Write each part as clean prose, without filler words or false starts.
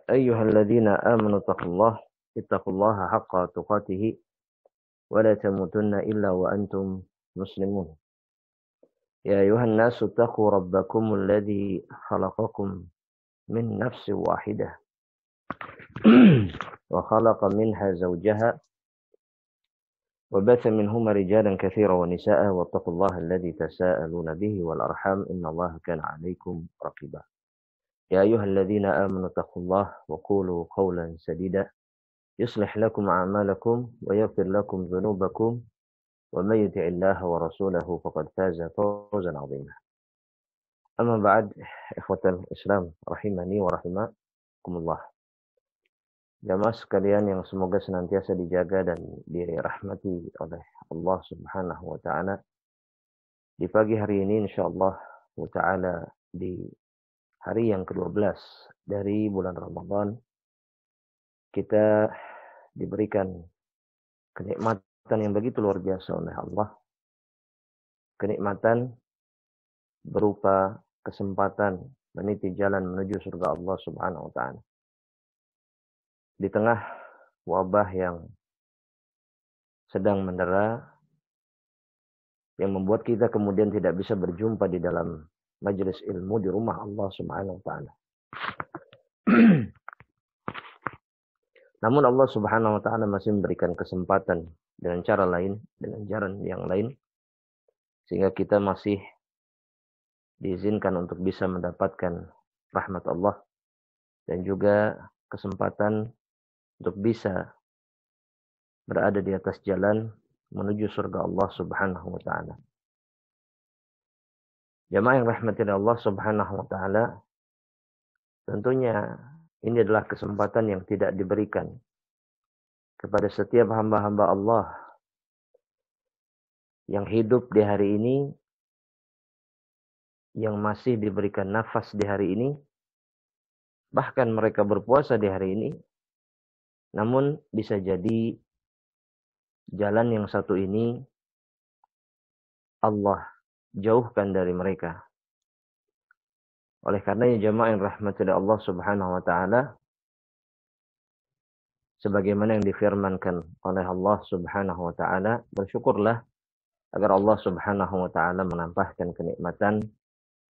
يا أيها الذين آمنوا اتقوا الله حق تقاته ولا تموتن إلا وأنتم مسلمون. يا أيها الناس اتقوا ربكم الذي خلقكم من نفس واحدة وخلق منها زوجها وبث منهما رجالا كثيرا ونساء واتقوا الله الذي تساءلون به والأرحام إن الله كان عليكم رقيبا. يا أيها الذين آمنوا اتقوا الله وقولوا قولا سديدا يصلح لكم أعمالكم ويغفر لكم ذنوبكم ومن يطع الله ورسوله فقد فاز فوزا عظيما. أما بعد، إخوة الإسلام rahimani wa rahimakumullah. Jamaah sekalian yang semoga senantiasa dijaga dan dirahmati oleh Allah Subhanahu wa taala. Di pagi hari ini insyaallah taala di hari yang ke-12 dari bulan Ramadan, kita diberikan kenikmatan yang begitu luar biasa oleh Allah. Kenikmatan berupa kesempatan meniti jalan menuju surga Allah Subhanahu wa taala. Di tengah wabah yang sedang mendera, yang membuat kita kemudian tidak bisa berjumpa di dalam majelis ilmu di rumah Allah Subhanahu wa taala. Namun Allah Subhanahu wa taala masih memberikan kesempatan dengan cara lain, dengan jalan yang lain, sehingga kita masih diizinkan untuk bisa mendapatkan rahmat Allah dan juga kesempatan untuk bisa berada di atas jalan menuju surga Allah Subhanahu wa taala. Jamaah yang rahmati Allah Subhanahu wa taala, tentunya ini adalah kesempatan yang tidak diberikan kepada setiap hamba-hamba Allah yang hidup di hari ini, yang masih diberikan nafas di hari ini, bahkan mereka berpuasa di hari ini. Namun bisa jadi jalan yang satu ini Allah jauhkan dari mereka. Oleh karenanya jamaah yang rahmati Allah Subhanahu wa taala, sebagaimana yang difirmankan oleh Allah Subhanahu wa taala, bersyukurlah agar Allah Subhanahu wa taala menampahkan kenikmatan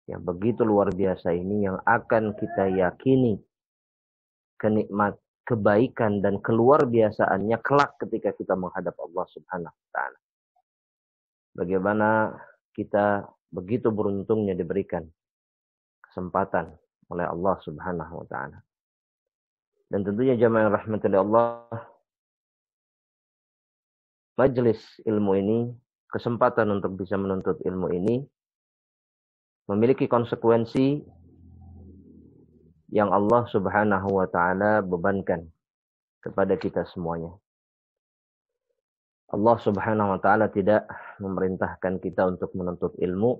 yang begitu luar biasa ini, yang akan kita yakini kebaikan dan keluar biasaannya kelak ketika kita menghadap Allah Subhanahu wa taala. Bagaimana kita begitu beruntungnya diberikan kesempatan oleh Allah Subhanahu wa taala. Dan tentunya jamaah yang rahmati Allah, majelis ilmu ini, kesempatan untuk bisa menuntut ilmu ini memiliki konsekuensi yang Allah Subhanahu wa taala bebankan kepada kita semuanya. Allah Subhanahu wa taala tidak memerintahkan kita untuk menuntut ilmu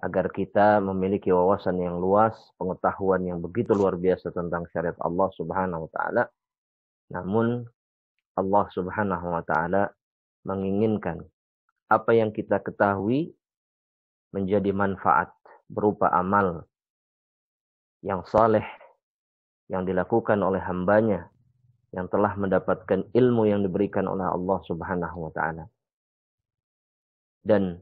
agar kita memiliki wawasan yang luas, pengetahuan yang begitu luar biasa tentang syariat Allah Subhanahu wa taala. Namun Allah Subhanahu wa taala menginginkan apa yang kita ketahui menjadi manfaat berupa amal yang saleh yang dilakukan oleh hambanya yang telah mendapatkan ilmu yang diberikan oleh Allah Subhanahu wa taala. Dan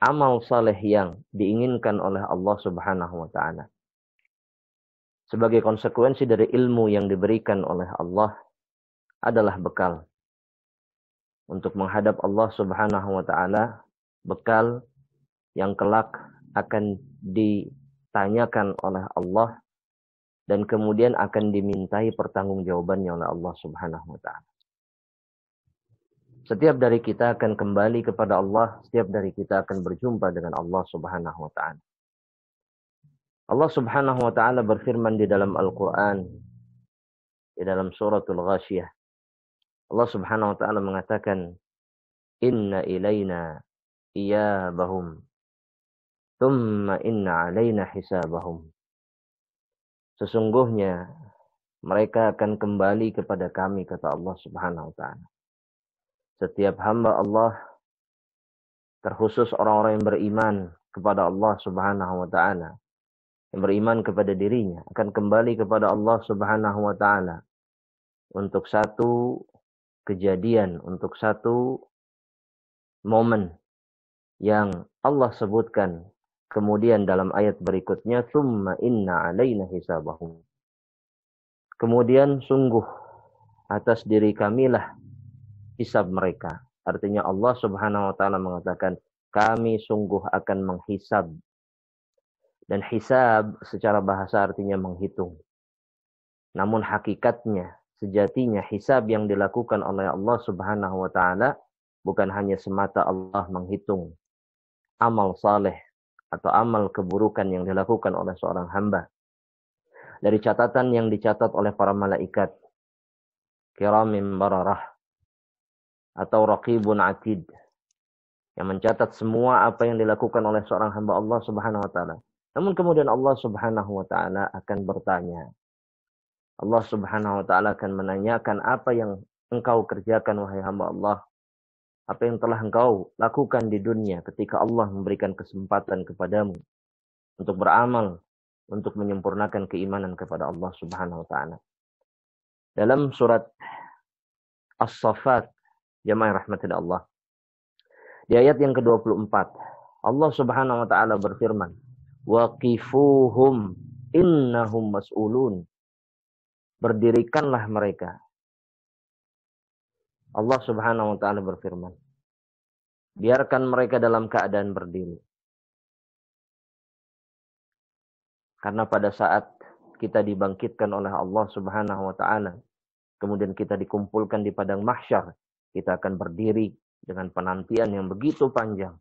amal saleh yang diinginkan oleh Allah Subhanahu wa taala sebagai konsekuensi dari ilmu yang diberikan oleh Allah adalah bekal untuk menghadap Allah Subhanahu wa taala, bekal yang kelak akan ditanyakan oleh Allah dan kemudian akan dimintai pertanggungjawabannya oleh Allah Subhanahu wa taala. Setiap dari kita akan kembali kepada Allah, setiap dari kita akan berjumpa dengan Allah Subhanahu wa taala. Allah Subhanahu wa taala berfirman di dalam Al-Qur'an, di dalam suratul Ghasyiyah. Allah Subhanahu wa taala mengatakan, "Inna ilaina iyabahum, thumma inna alaina hisabahum." Sesungguhnya mereka akan kembali kepada kami, kata Allah Subhanahu wa taala. Setiap hamba Allah, terkhusus orang-orang yang beriman kepada Allah Subhanahu wa taala, yang beriman kepada dirinya akan kembali kepada Allah Subhanahu wa taala untuk satu kejadian, untuk satu momen yang Allah sebutkan kemudian dalam ayat berikutnya, "Tsumma inna 'alaina hisabahum." Kemudian sungguh atas diri kamilah hisab mereka. Artinya Allah Subhanahu wa taala mengatakan, kami sungguh akan menghisab. Dan hisab secara bahasa artinya menghitung. Namun hakikatnya, sejatinya hisab yang dilakukan oleh Allah Subhanahu wa taala bukan hanya semata Allah menghitung amal saleh atau amal keburukan yang dilakukan oleh seorang hamba. Dari catatan yang dicatat oleh para malaikat kiramim bararah atau raqibun atid yang mencatat semua apa yang dilakukan oleh seorang hamba Allah Subhanahu wa taala. Namun kemudian Allah Subhanahu wa taala akan bertanya. Allah Subhanahu wa taala akan menanyakan, apa yang engkau kerjakan wahai hamba Allah? Apa yang telah engkau lakukan di dunia ketika Allah memberikan kesempatan kepadamu untuk beramal, untuk menyempurnakan keimanan kepada Allah Subhanahu wa taala. Dalam surat As-Saffat, jamaah rahmatillah Allah, di ayat yang ke-24, Allah Subhanahu wa taala berfirman, "Waqifuhum innahum mas'ulun." Berdirikanlah mereka. Allah Subhanahu wa taala berfirman, biarkan mereka dalam keadaan berdiri. Karena pada saat kita dibangkitkan oleh Allah Subhanahu wa taala, kemudian kita dikumpulkan di padang mahsyar, kita akan berdiri dengan penantian yang begitu panjang.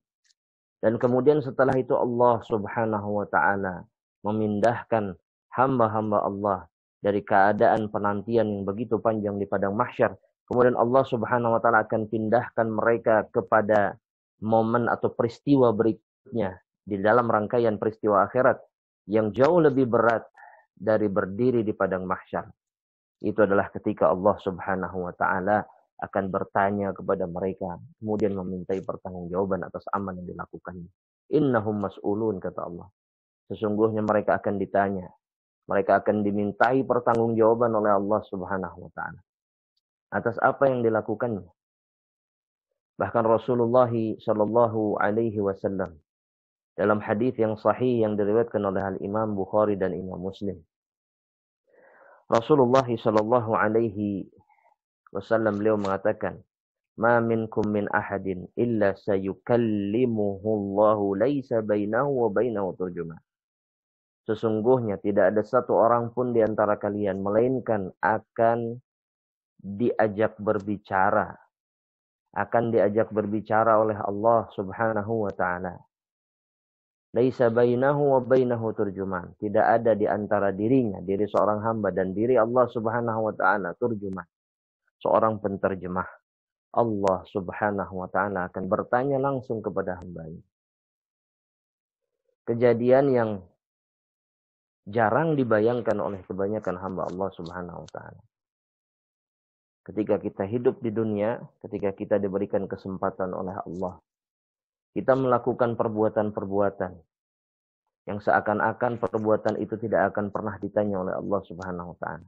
Dan kemudian setelah itu Allah Subhanahu wa taala memindahkan hamba-hamba Allah dari keadaan penantian yang begitu panjang di padang mahsyar. Kemudian Allah Subhanahu wa taala akan pindahkan mereka kepada momen atau peristiwa berikutnya di dalam rangkaian peristiwa akhirat yang jauh lebih berat dari berdiri di padang mahsyar. Itu adalah ketika Allah Subhanahu wa taala akan bertanya kepada mereka, kemudian memintai pertanggungjawaban atas amal yang dilakukannya. Innahum mas'ulun, kata Allah. Sesungguhnya mereka akan ditanya. Mereka akan dimintai pertanggungjawaban oleh Allah Subhanahu wa taala atas apa yang dilakukannya. Bahkan Rasulullah sallallahu alaihi wasallam dalam hadis yang sahih yang diriwayatkan oleh Al-Imam Bukhari dan Imam Muslim, Rasulullah sallallahu alaihi wasallam beliau mengatakan, "Ma minkum min ahadin illa sayukallimuhu Allahu laisa bainahu wa bainahu turjuman." Sesungguhnya tidak ada satu orang pun di antara kalian melainkan akan diajak berbicara oleh Allah Subhanahu wa taala. Laisa bainahu wa bainahu turjuman. Tidak ada di antara dirinya, diri seorang hamba dan diri Allah Subhanahu wa taala turjuman. Seorang penterjemah. Allah Subhanahu wa taala akan bertanya langsung kepada hambanya. Kejadian yang jarang dibayangkan oleh kebanyakan hamba Allah Subhanahu wa taala. Ketika kita hidup di dunia, ketika kita diberikan kesempatan oleh Allah, kita melakukan perbuatan-perbuatan yang seakan-akan perbuatan itu tidak akan pernah ditanya oleh Allah Subhanahu wa taala.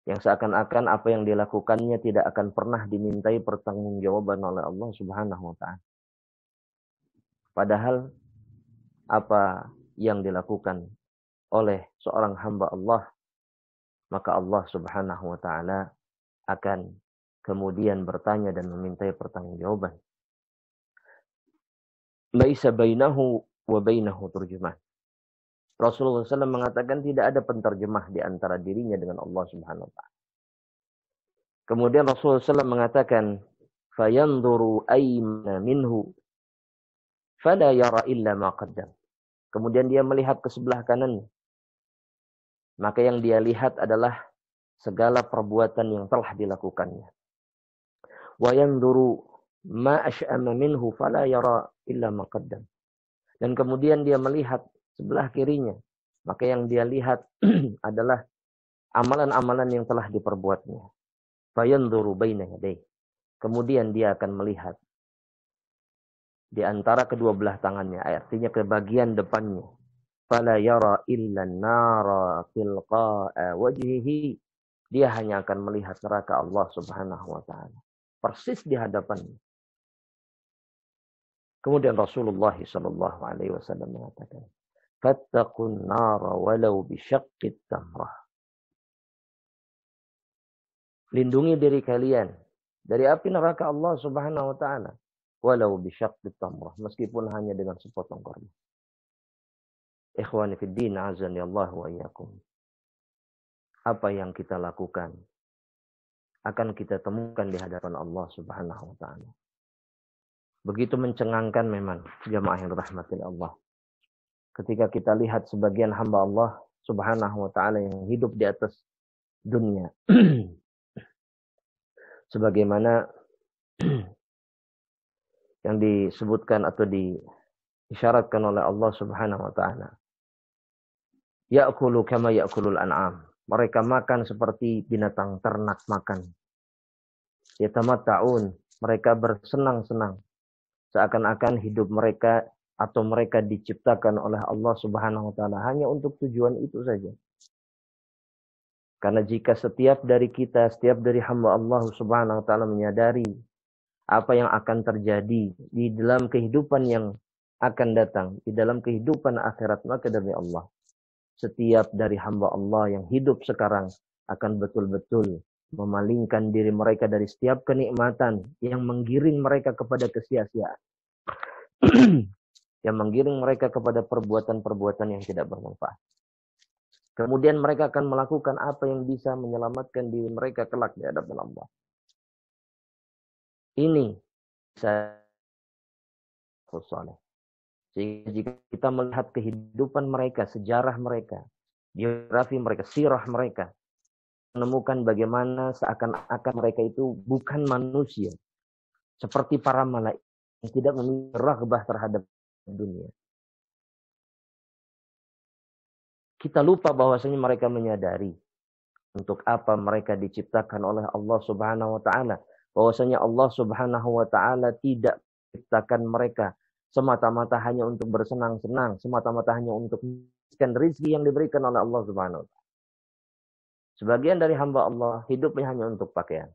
Yang seakan-akan apa yang dilakukannya tidak akan pernah dimintai pertanggungjawaban oleh Allah Subhanahu wa taala. Padahal apa yang dilakukan oleh seorang hamba Allah, maka Allah Subhanahu wa taala akan kemudian bertanya dan memintai pertanggungjawaban. Laisa bainahu wa bainahu turjuman. Rasulullah SAW mengatakan tidak ada penterjemah di antara dirinya dengan Allah Subhanahu wa taala. Kemudian Rasulullah SAW mengatakan, "Fayanzuru aymana minhu fala yara illa ma qaddam." Kemudian dia melihat ke sebelah kanan. Maka yang dia lihat adalah segala perbuatan yang telah dilakukannya. Wa yanzuru ma ash'ama minhu fala yara illa ma qaddam. Dan kemudian dia melihat sebelah kirinya, maka yang dia lihat adalah amalan-amalan yang telah diperbuatnya. Fayanzuru baina yadayhi. Kemudian dia akan melihat di antara kedua belah tangannya, artinya ke bagian depannya. fala yara illa an-nara tilqa'a wajhihi. Dia hanya akan melihat neraka Allah Subhanahu wa taala persis di hadapannya. Kemudian Rasulullah sallallahu alaihi wasallam mengatakan, "Fattaqun nara walau bi syaqqit tamrah." Lindungi diri kalian dari api neraka Allah Subhanahu wa taala walau bi syaqqit tamrah, meskipun hanya dengan sepotong kurma. Ikhwani fid din, azani Allah wa iyyakum. Apa yang kita lakukan akan kita temukan di hadapan Allah Subhanahu wa taala. Begitu mencengangkan memang jamaah yang dirahmati Allah. Ketika kita lihat sebagian hamba Allah Subhanahu wa taala yang hidup di atas dunia. Sebagaimana yang disebutkan atau diisyaratkan oleh Allah Subhanahu wa taala. Ya'kulu kama ya'kulul an'am. Mereka makan seperti binatang ternak makan. Yatamatta'un. Mereka bersenang-senang. Seakan-akan hidup mereka atau mereka diciptakan oleh Allah Subhanahu wa taala hanya untuk tujuan itu saja. Karena jika setiap dari kita, setiap dari hamba Allah Subhanahu wa taala menyadari apa yang akan terjadi di dalam kehidupan yang akan datang, di dalam kehidupan akhirat, maka demi Allah, setiap dari hamba Allah yang hidup sekarang akan betul-betul memalingkan diri mereka dari setiap kenikmatan yang menggiring mereka kepada kesia-siaan. Yang menggiring mereka kepada perbuatan-perbuatan yang tidak bermanfaat. Kemudian mereka akan melakukan apa yang bisa menyelamatkan diri mereka kelak di hadapan Allah. Ini saya soleh. Sehingga jika kita melihat kehidupan mereka, sejarah mereka, biografi mereka, sirah mereka, menemukan bagaimana seakan-akan mereka itu bukan manusia. Seperti para malaikat yang tidak memiliki raghbah terhadap dunia. Kita lupa bahwasanya mereka menyadari untuk apa mereka diciptakan oleh Allah Subhanahu wa taala. Bahwasanya Allah Subhanahu wa taala tidak menciptakan mereka semata-mata hanya untuk bersenang-senang, semata-mata hanya untuk mendapatkan rezeki yang diberikan oleh Allah Subhanahu wa taala. Sebagian dari hamba Allah hidupnya hanya untuk pakaian.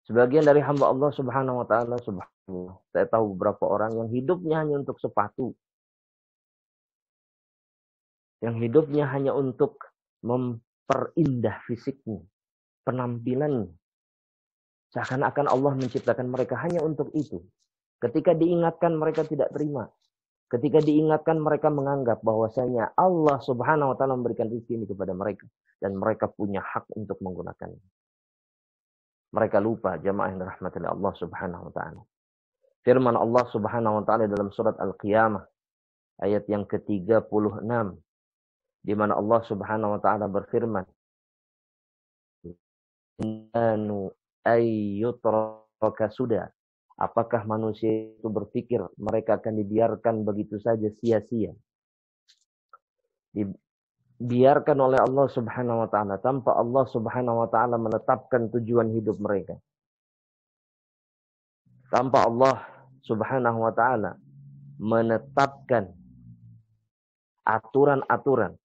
Sebagian dari hamba Allah Subhanahu wa taala, subhanallah, saya tahu beberapa orang yang hidupnya hanya untuk sepatu. Yang hidupnya hanya untuk memperindah fisiknya, penampilannya. Seakan-akan Allah menciptakan mereka hanya untuk itu. Ketika diingatkan mereka tidak terima. Ketika diingatkan mereka menganggap bahwasanya Allah Subhanahu wa taala memberikan rezeki ini kepada mereka dan mereka punya hak untuk menggunakannya. Mereka lupa, jamaah yang dirahmati oleh Allah Subhanahu wa taala. Firman Allah Subhanahu wa taala dalam surat Al-Qiyamah ayat yang ke-36 di mana Allah Subhanahu wa taala berfirman, "Anu ayyutraka sudah." Apakah manusia itu berpikir mereka akan dibiarkan begitu saja sia-sia? Dibiarkan oleh Allah Subhanahu wa taala tanpa Allah Subhanahu wa taala menetapkan tujuan hidup mereka. Tanpa Allah Subhanahu wa taala menetapkan aturan-aturan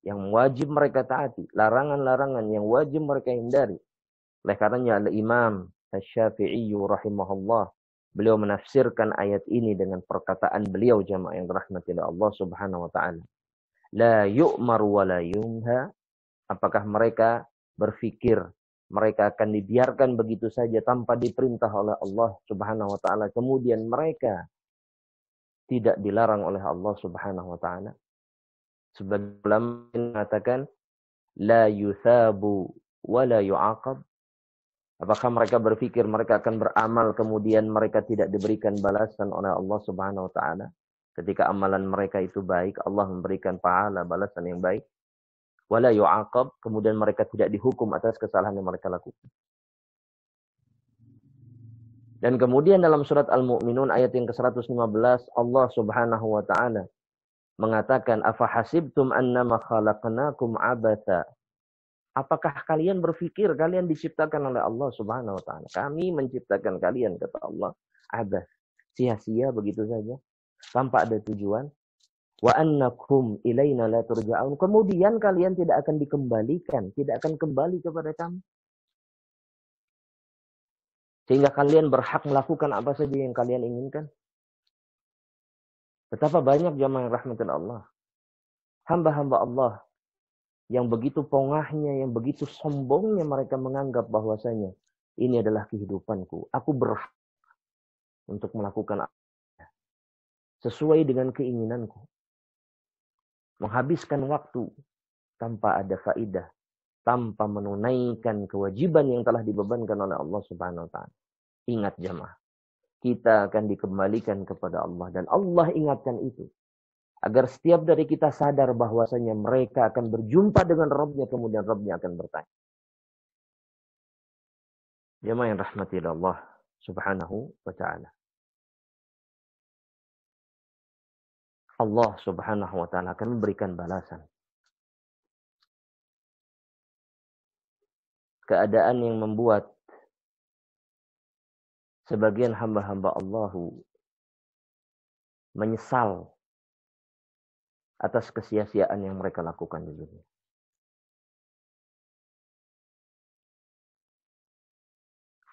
yang wajib mereka taati, larangan-larangan yang wajib mereka hindari. Oleh karenanya Al-Imam Asy-Syafi'i rahimahullah, beliau menafsirkan ayat ini dengan perkataan beliau, jamaah yang dirahmati oleh Allah Subhanahu wa taala. La yu'mar wa la yunha. Apakah mereka berpikir mereka akan dibiarkan begitu saja tanpa diperintah oleh Allah Subhanahu wa taala, kemudian mereka tidak dilarang oleh Allah Subhanahu wa taala? Sebagian ulama mengatakan la yuthabu wa la yu'aqab. Apakah mereka berpikir mereka akan beramal kemudian mereka tidak diberikan balasan oleh Allah Subhanahu wa taala? Ketika amalan mereka itu baik, Allah memberikan pahala balasan yang baik. Wala yu'aqab, kemudian mereka tidak dihukum atas kesalahan yang mereka lakukan. Dan kemudian dalam surat Al-Mu'minun ayat yang ke-115, Allah Subhanahu wa taala mengatakan, "Afahasibtum annama khalaqnakum abatha." Apakah kalian berpikir kalian diciptakan oleh Allah Subhanahu wa taala? Kami menciptakan kalian, kata Allah, abath, sia-sia begitu saja, tanpa ada tujuan. Wa annakum ilaina la turja'un. Kemudian kalian tidak akan dikembalikan, tidak akan kembali kepada kami. Sehingga kalian berhak melakukan apa saja yang kalian inginkan. Betapa banyak jamaah yang rahmatin Allah. Hamba-hamba Allah yang begitu pongahnya, yang begitu sombongnya mereka menganggap bahwasanya ini adalah kehidupanku. Aku berhak untuk melakukan sesuai dengan keinginanku. Menghabiskan waktu tanpa ada faidah, tanpa menunaikan kewajiban yang telah dibebankan oleh Allah Subhanahu wa taala. Ingat jamaah, kita akan dikembalikan kepada Allah dan Allah ingatkan itu. Agar setiap dari kita sadar bahwasanya mereka akan berjumpa dengan Rabbnya, kemudian Rabbnya akan bertanya. Jamaah yang rahmati Allah Subhanahu wa taala. Allah Subhanahu wa taala akan memberikan balasan. Keadaan yang membuat sebagian hamba-hamba Allah menyesal atas kesia-siaan yang mereka lakukan di dunia.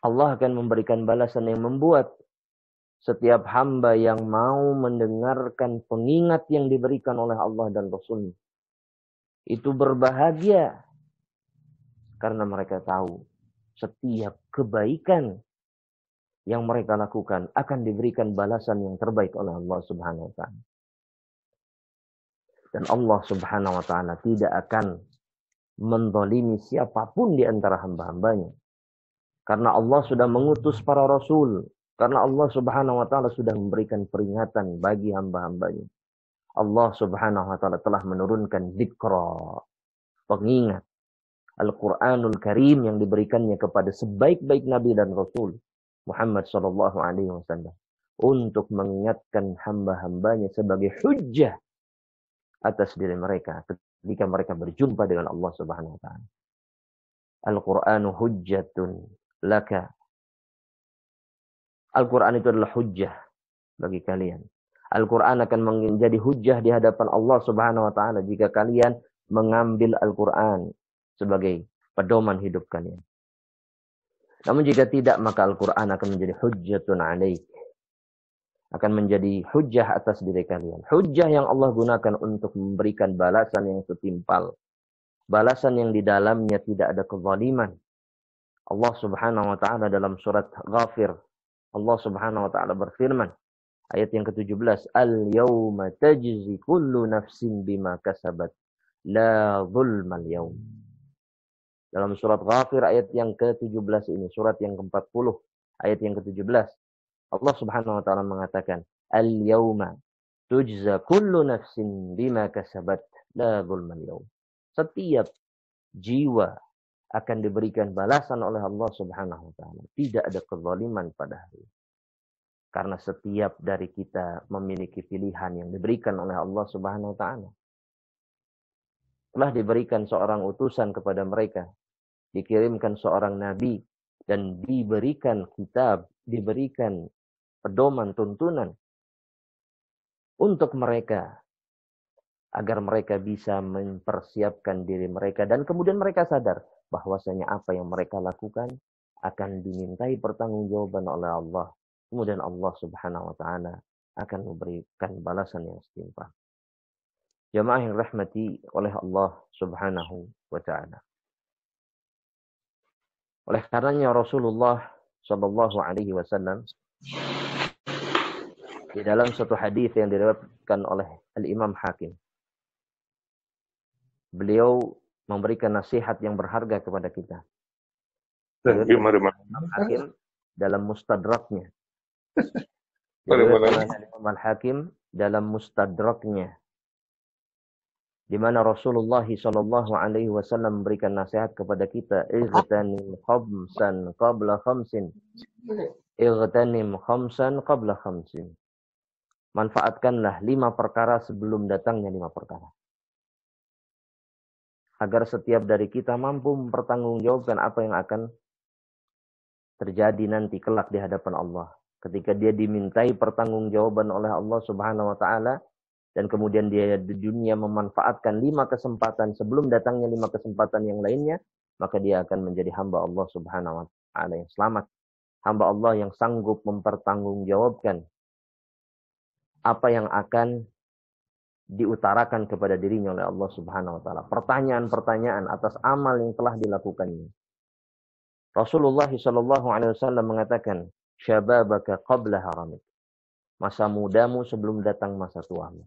Allah akan memberikan balasan yang membuat setiap hamba yang mau mendengarkan pengingat yang diberikan oleh Allah dan Rasul itu berbahagia karena mereka tahu setiap kebaikan yang mereka lakukan akan diberikan balasan yang terbaik oleh Allah Subhanahu wa taala. Dan Allah Subhanahu wa taala tidak akan menzalimi siapapun di antara hamba-hambanya. Karena Allah sudah mengutus para rasul. Karena Allah Subhanahu wa taala sudah memberikan peringatan bagi hamba-hambanya. Allah Subhanahu wa taala telah menurunkan dzikra, pengingat Al-Qur'anul Karim yang diberikannya kepada sebaik-baik nabi dan rasul Muhammad sallallahu alaihi wasallam untuk mengingatkan hamba-hambanya sebagai hujjah atas diri mereka ketika mereka berjumpa dengan Allah Subhanahu wa taala. Al-Qur'anu hujjatun laka. Al-Qur'an itu adalah hujjah bagi kalian. Al-Qur'an akan menjadi hujjah di hadapan Allah Subhanahu wa taala jika kalian mengambil Al-Qur'an sebagai pedoman hidup kalian. Namun jika tidak, maka Al-Quran akan menjadi hujjatun alaik. Akan menjadi hujjah atas diri kalian. Hujjah yang Allah gunakan untuk memberikan balasan yang setimpal. Balasan yang di dalamnya tidak ada kezaliman. Allah Subhanahu wa taala dalam surat Ghafir, Allah Subhanahu wa taala berfirman, ayat yang ke-17, Al-yawma tajzi kullu nafsin bima kasabat, la zulmal yawm. Dalam surat Ghafir ayat yang ke-17 ini, surat yang ke-40, ayat yang ke-17. Allah Subhanahu wa taala mengatakan, "Al-yauma tujza kullu nafsin bima kasabat, la zulmal yaum." Setiap jiwa akan diberikan balasan oleh Allah Subhanahu wa taala. Tidak ada kezaliman pada hari ini. Karena setiap dari kita memiliki pilihan yang diberikan oleh Allah Subhanahu wa taala. Telah diberikan seorang utusan kepada mereka, dikirimkan seorang nabi, dan diberikan kitab, diberikan pedoman, tuntunan untuk mereka agar mereka bisa mempersiapkan diri mereka dan kemudian mereka sadar bahwasanya apa yang mereka lakukan akan dimintai pertanggungjawaban oleh Allah. Kemudian Allah Subhanahu wa taala akan memberikan balasan yang setimpal. Jamaah yang rahmati oleh Allah Subhanahu wa taala. Oleh karenanya Rasulullah sallallahu alaihi wasallam di dalam suatu hadis yang diriwayatkan oleh Al-Imam Hakim, beliau memberikan nasihat yang berharga kepada kita. Imam Hakim dalam Mustadraknya. Imam Hakim dalam Mustadraknya, di mana Rasulullah sallallahu alaihi wasallam memberikan nasihat kepada kita, igtanim khamsan qabla khamsin. Igtanim khamsan qabla khamsin. Manfaatkanlah 5 perkara sebelum datangnya 5 perkara. Agar setiap dari kita mampu mempertanggungjawabkan apa yang akan terjadi nanti kelak di hadapan Allah. Ketika dia dimintai pertanggungjawaban oleh Allah Subhanahu wa taala dan kemudian dia di dunia memanfaatkan 5 kesempatan sebelum datangnya 5 kesempatan yang lainnya, maka dia akan menjadi hamba Allah Subhanahu wa taala yang selamat. Hamba Allah yang sanggup mempertanggungjawabkan apa yang akan diutarakan kepada dirinya oleh Allah Subhanahu wa taala. Pertanyaan-pertanyaan atas amal yang telah dilakukannya. Rasulullah sallallahu alaihi wasallam mengatakan, "Syababaka qabla haramik." Masa mudamu sebelum datang masa tuamu.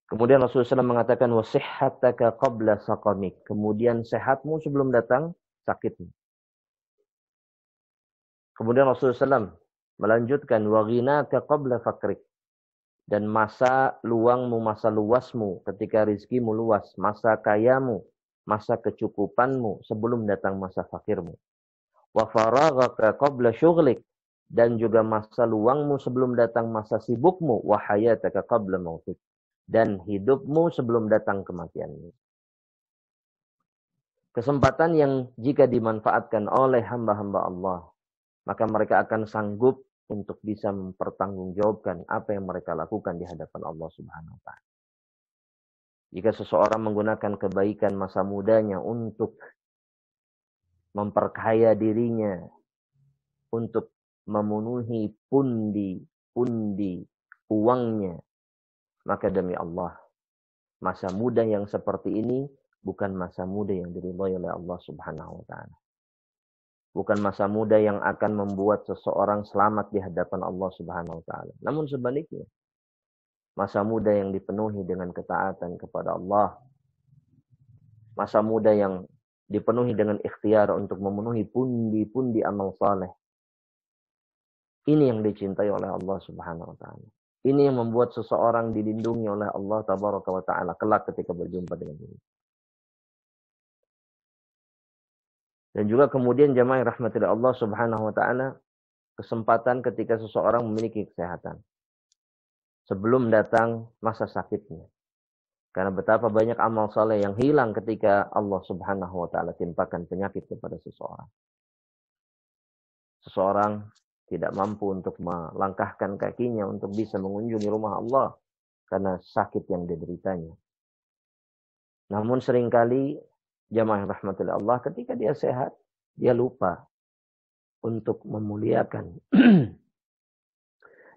Kemudian Rasulullah SAW mengatakan, "Wasihhataka qabla saqamik." Kemudian sehatmu sebelum datang sakitmu. Kemudian Rasulullah SAW melanjutkan, "Wa ghinaka qabla fakrik." Dan masa luangmu, masa luasmu ketika rizkimu luas, masa kayamu, masa kecukupanmu sebelum datang masa fakirmu. Wa faraghaka qabla syughlik. Dan juga masa luangmu sebelum datang masa sibukmu. Wa hayataka qabla mautik. Dan hidupmu sebelum datang kematianmu. Kesempatan yang jika dimanfaatkan oleh hamba-hamba Allah, maka mereka akan sanggup untuk bisa mempertanggungjawabkan apa yang mereka lakukan di hadapan Allah Subhanahu wa taala. Jika seseorang menggunakan kebaikan masa mudanya untuk memperkaya dirinya, untuk memenuhi pundi-pundi uangnya, maka demi Allah, masa muda yang seperti ini bukan masa muda yang diridhai oleh Allah Subhanahu wa taala. Bukan masa muda yang akan membuat seseorang selamat di hadapan Allah Subhanahu wa taala. Namun sebaliknya, masa muda yang dipenuhi dengan ketaatan kepada Allah, masa muda yang dipenuhi dengan ikhtiar untuk memenuhi pundi-pundi amal saleh. Ini yang dicintai oleh Allah Subhanahu wa taala. Ini yang membuat seseorang dilindungi oleh Allah Tabaraka wa taala kelak ketika berjumpa dengan dia. Dan juga kemudian jamaah yang rahmati Allah Subhanahu wa taala, kesempatan ketika seseorang memiliki kesehatan sebelum datang masa sakitnya. Karena betapa banyak amal saleh yang hilang ketika Allah Subhanahu wa taala timpakan penyakit kepada seseorang. Seseorang tidak mampu untuk melangkahkan kakinya untuk bisa mengunjungi rumah Allah karena sakit yang dideritanya. Namun seringkali jamaah yang rahmati Allah, ketika dia sehat, dia lupa untuk memuliakan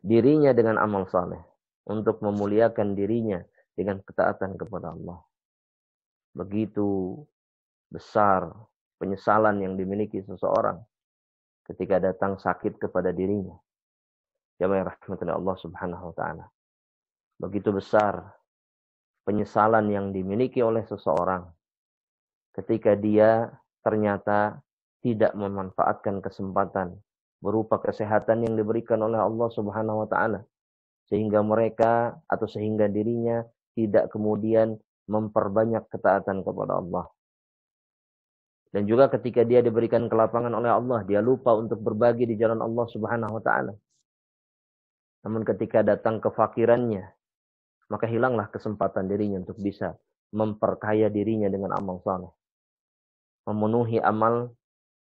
dirinya dengan amal saleh, untuk memuliakan dirinya dengan ketaatan kepada Allah. Begitu besar penyesalan yang dimiliki seseorang ketika datang sakit kepada dirinya. Jamaah rahmatullah Allah Subhanahu wa taala. Begitu besar penyesalan yang dimiliki oleh seseorang ketika dia ternyata tidak memanfaatkan kesempatan berupa kesehatan yang diberikan oleh Allah Subhanahu wa taala, sehingga mereka atau sehingga dirinya tidak kemudian memperbanyak ketaatan kepada Allah. Dan juga ketika dia diberikan kelapangan oleh Allah, dia lupa untuk berbagi di jalan Allah Subhanahu wa taala. Namun ketika datang kefakirannya, maka hilanglah kesempatan dirinya untuk bisa memperkaya dirinya dengan amal saleh. Memenuhi amal,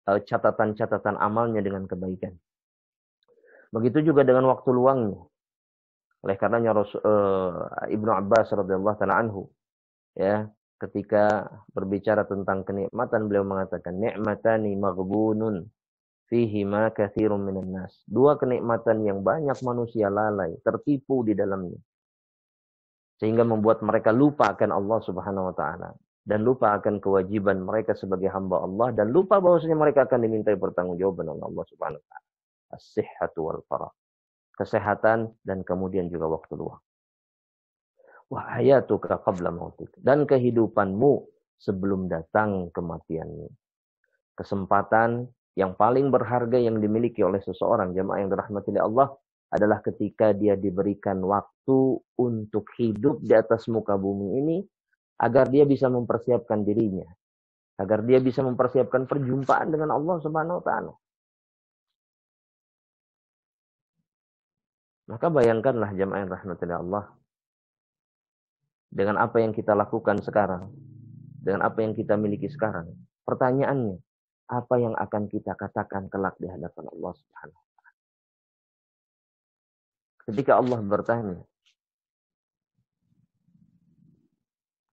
catatan-catatan amalnya dengan kebaikan. Begitu juga dengan waktu luangnya. Oleh karenanya Ibnu Abbas radhiyallahu taala anhu, ya, ketika berbicara tentang kenikmatan, beliau mengatakan, ni'matani maghbunun fihi ma katsirun minan nas. Dua kenikmatan yang banyak manusia lalai, tertipu di dalamnya, sehingga membuat mereka lupa akan Allah Subhanahu wa taala dan lupa akan kewajiban mereka sebagai hamba Allah, dan lupa bahwasanya mereka akan dimintai pertanggungjawaban oleh Allah Subhanahu wa taala. As-sihhatu wal farah. Kesehatan dan kemudian juga waktu luang. Wa hayatuka qabla mautik. Dan kehidupanmu sebelum datang kematianmu. Kesempatan yang paling berharga yang dimiliki oleh seseorang, jamaah yang dirahmati oleh Allah, adalah ketika dia diberikan waktu untuk hidup di atas muka bumi ini, agar dia bisa mempersiapkan dirinya, agar dia bisa mempersiapkan perjumpaan dengan Allah Subhanahu wa taala. Maka bayangkanlah jamaah yang dirahmati oleh Allah, dengan apa yang kita lakukan sekarang, dengan apa yang kita miliki sekarang. Pertanyaannya, apa yang akan kita katakan kelak di hadapan Allah Subhanahu wa taala? Ketika Allah bertanya,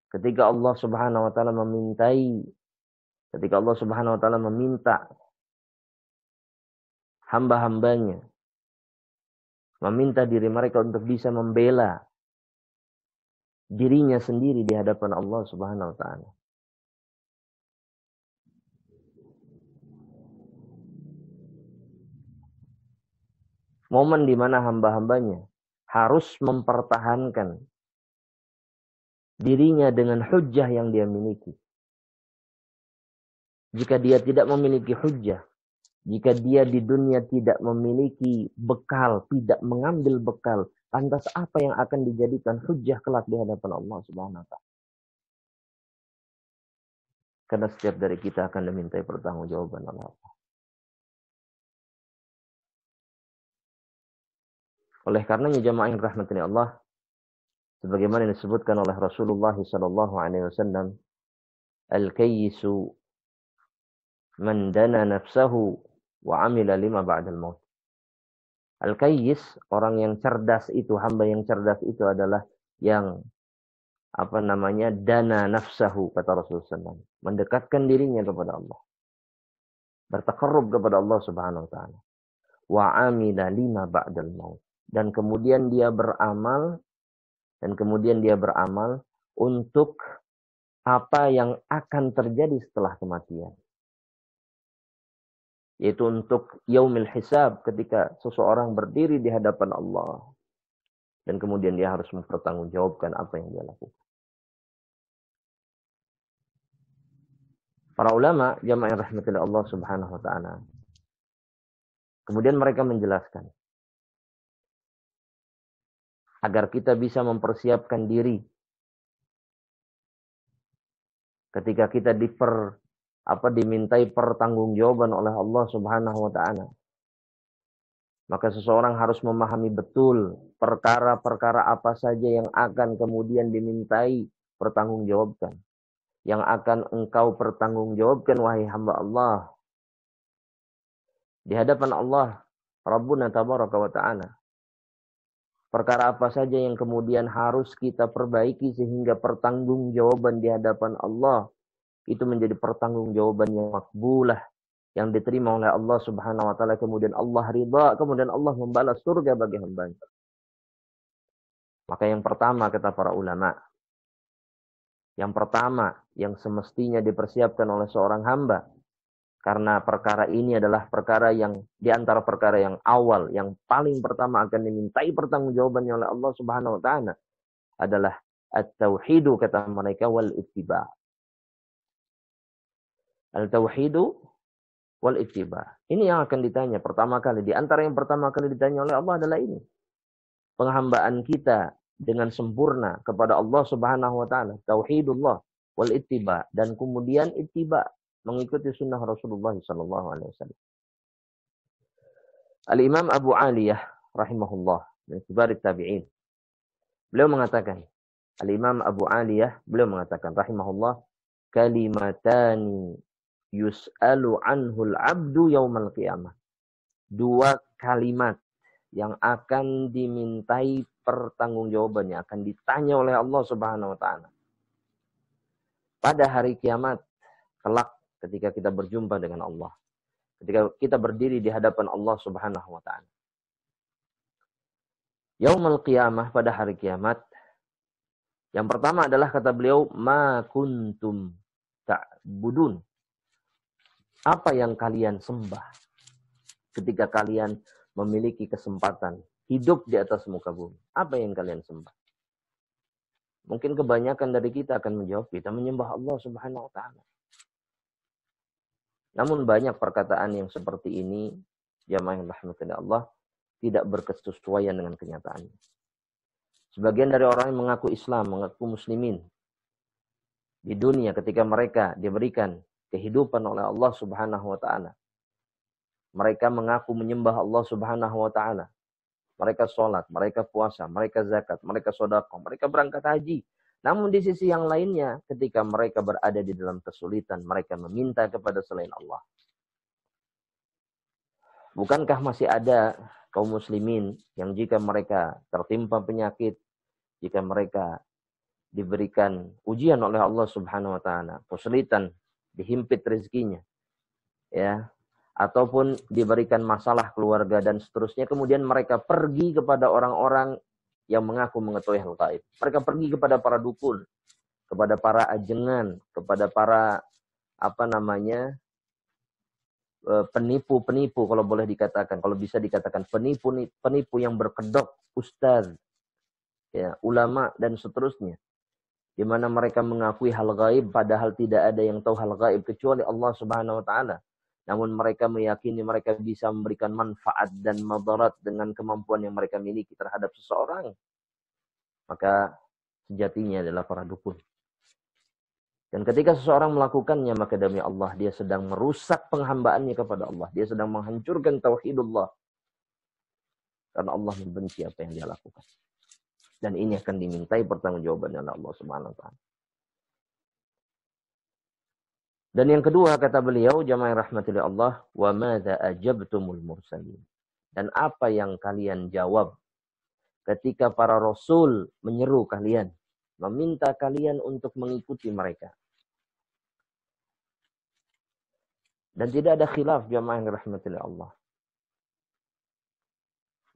Ketika Allah Subhanahu wa taala ketika Allah Subhanahu wa taala meminta hamba-hambanya, meminta diri mereka untuk bisa membela dirinya sendiri di hadapan Allah Subhanahu wa taala. Momen di mana hamba-hambanya harus mempertahankan dirinya dengan hujjah yang dia miliki. Jika dia tidak memiliki hujjah, jika dia di dunia tidak memiliki bekal, tidak mengambil bekal, lantas apa yang akan dijadikan hujjah kelak di hadapan Allah Subhanahu wa taala? Karena setiap dari kita akan dimintai pertanggungjawaban oleh Allah. Oleh karenanya jamaah yang rahmati Allah, sebagaimana disebutkan oleh Rasulullah sallallahu alaihi wasallam, al-kayyisu man dana nafsahu wa amila lima ba'dal maut. Al-kayyis, orang yang cerdas itu, hamba yang cerdas itu adalah yang dana nafsahu, kata Rasulullah SAW, mendekatkan dirinya kepada Allah, bertaqarrub kepada Allah Subhanahu wa taala, wa amila lima ba'dal maut, dan kemudian dia beramal untuk apa yang akan terjadi setelah kematian. Yaitu untuk yaumil hisab, ketika seseorang berdiri di hadapan Allah dan kemudian dia harus mempertanggungjawabkan apa yang dia lakukan. Para ulama jamaah yang rahmatillah Allah Subhanahu wa taala, kemudian mereka menjelaskan agar kita bisa mempersiapkan diri ketika kita dimintai pertanggungjawaban oleh Allah Subhanahu wa taala. Maka seseorang harus memahami betul perkara-perkara apa saja yang akan kemudian dimintai pertanggungjawabkan, yang akan engkau pertanggungjawabkan wahai hamba Allah di hadapan Allah Rabbuna tabaraka wa taala. Perkara apa saja yang kemudian harus kita perbaiki sehingga pertanggungjawaban di hadapan Allah itu menjadi pertanggungjawaban yang makbulah, yang diterima oleh Allah Subhanahu wa taala, kemudian Allah ridha, kemudian Allah membalas surga bagi hambanya. Maka yang pertama kata para ulama, yang pertama yang semestinya dipersiapkan oleh seorang hamba, karena perkara ini adalah perkara yang di antara perkara yang awal, yang paling pertama akan dimintai pertanggungjawabannya oleh Allah Subhanahu wa taala, adalah at-tauhidu, kata mereka, wal ittiba. Al-tauhidu wal ittiba. Ini yang akan ditanya pertama kali. Di antara yang pertama kali ditanya oleh Allah adalah ini. Penghambaan kita dengan sempurna kepada Allah Subhanahu wa taala, tauhidullah wal ittiba, dan kemudian ittiba, mengikuti sunnah Rasulullah sallallahu alaihi wasallam. Al-Imam Abu Aliyah rahimahullah, min kibar tabi'in. Beliau mengatakan, Al-Imam Abu Aliyah beliau mengatakan rahimahullah, kalimatani yus'alu anhul abdu yaumal qiyamah. Dua kalimat yang akan dimintai pertanggungjawabannya, akan ditanya oleh Allah Subhanahu wa taala pada hari kiamat kelak, ketika kita berjumpa dengan Allah, ketika kita berdiri di hadapan Allah Subhanahu wa taala. Yaumul qiyamah, pada hari kiamat, yang pertama adalah kata beliau, ma kuntum ta'budun. Apa yang kalian sembah ketika kalian memiliki kesempatan hidup di atas muka bumi? Apa yang kalian sembah? Mungkin kebanyakan dari kita akan menjawab, kita menyembah Allah Subhanahu wa taala. Namun banyak perkataan yang seperti ini, jamaah yang rahmatullah Allah, tidak berkesesuaian dengan kenyataannya. Sebagian dari orang yang mengaku Islam, mengaku muslimin di dunia, ketika mereka diberikan kehidupan oleh Allah Subhanahu wa taala, mereka mengaku menyembah Allah Subhanahu wa taala. Mereka sholat, mereka puasa, mereka zakat, mereka sedekah, mereka berangkat haji. Namun di sisi yang lainnya, ketika mereka berada di dalam kesulitan, mereka meminta kepada selain Allah. Bukankah masih ada kaum muslimin yang jika mereka tertimpa penyakit, jika mereka diberikan ujian oleh Allah Subhanahu wa taala, kesulitan, dihimpit rezekinya, ya, ataupun diberikan masalah keluarga dan seterusnya, kemudian mereka pergi kepada orang-orang yang mengaku mengetahui hal gaib. Mereka pergi kepada para dukun, kepada para ajengan, kepada para penipu-penipu, kalau boleh dikatakan, kalau bisa dikatakan penipu yang berkedok, ustaz, ya, ulama dan seterusnya, di mana mereka mengakui hal gaib padahal tidak ada yang tahu hal gaib kecuali Allah Subhanahu wa taala. Namun mereka meyakini mereka bisa memberikan manfaat dan madarat dengan kemampuan yang mereka miliki terhadap seseorang. Maka sejatinya adalah para dukun. Dan ketika seseorang melakukannya, maka demi Allah dia sedang merusak penghambaannya kepada Allah. Dia sedang menghancurkan tauhidullah. Karena Allah membenci apa yang dia lakukan. Dan ini akan dimintai pertanggungjawaban oleh Allah Subhanahu wa taala. Dan yang kedua kata beliau, jamaah yang rahmati Allah, wa madza ajabtumul mursalin. Dan apa yang kalian jawab ketika para rasul menyeru kalian, meminta kalian untuk mengikuti mereka. Dan tidak ada khilaf, jamaah yang rahmati Allah,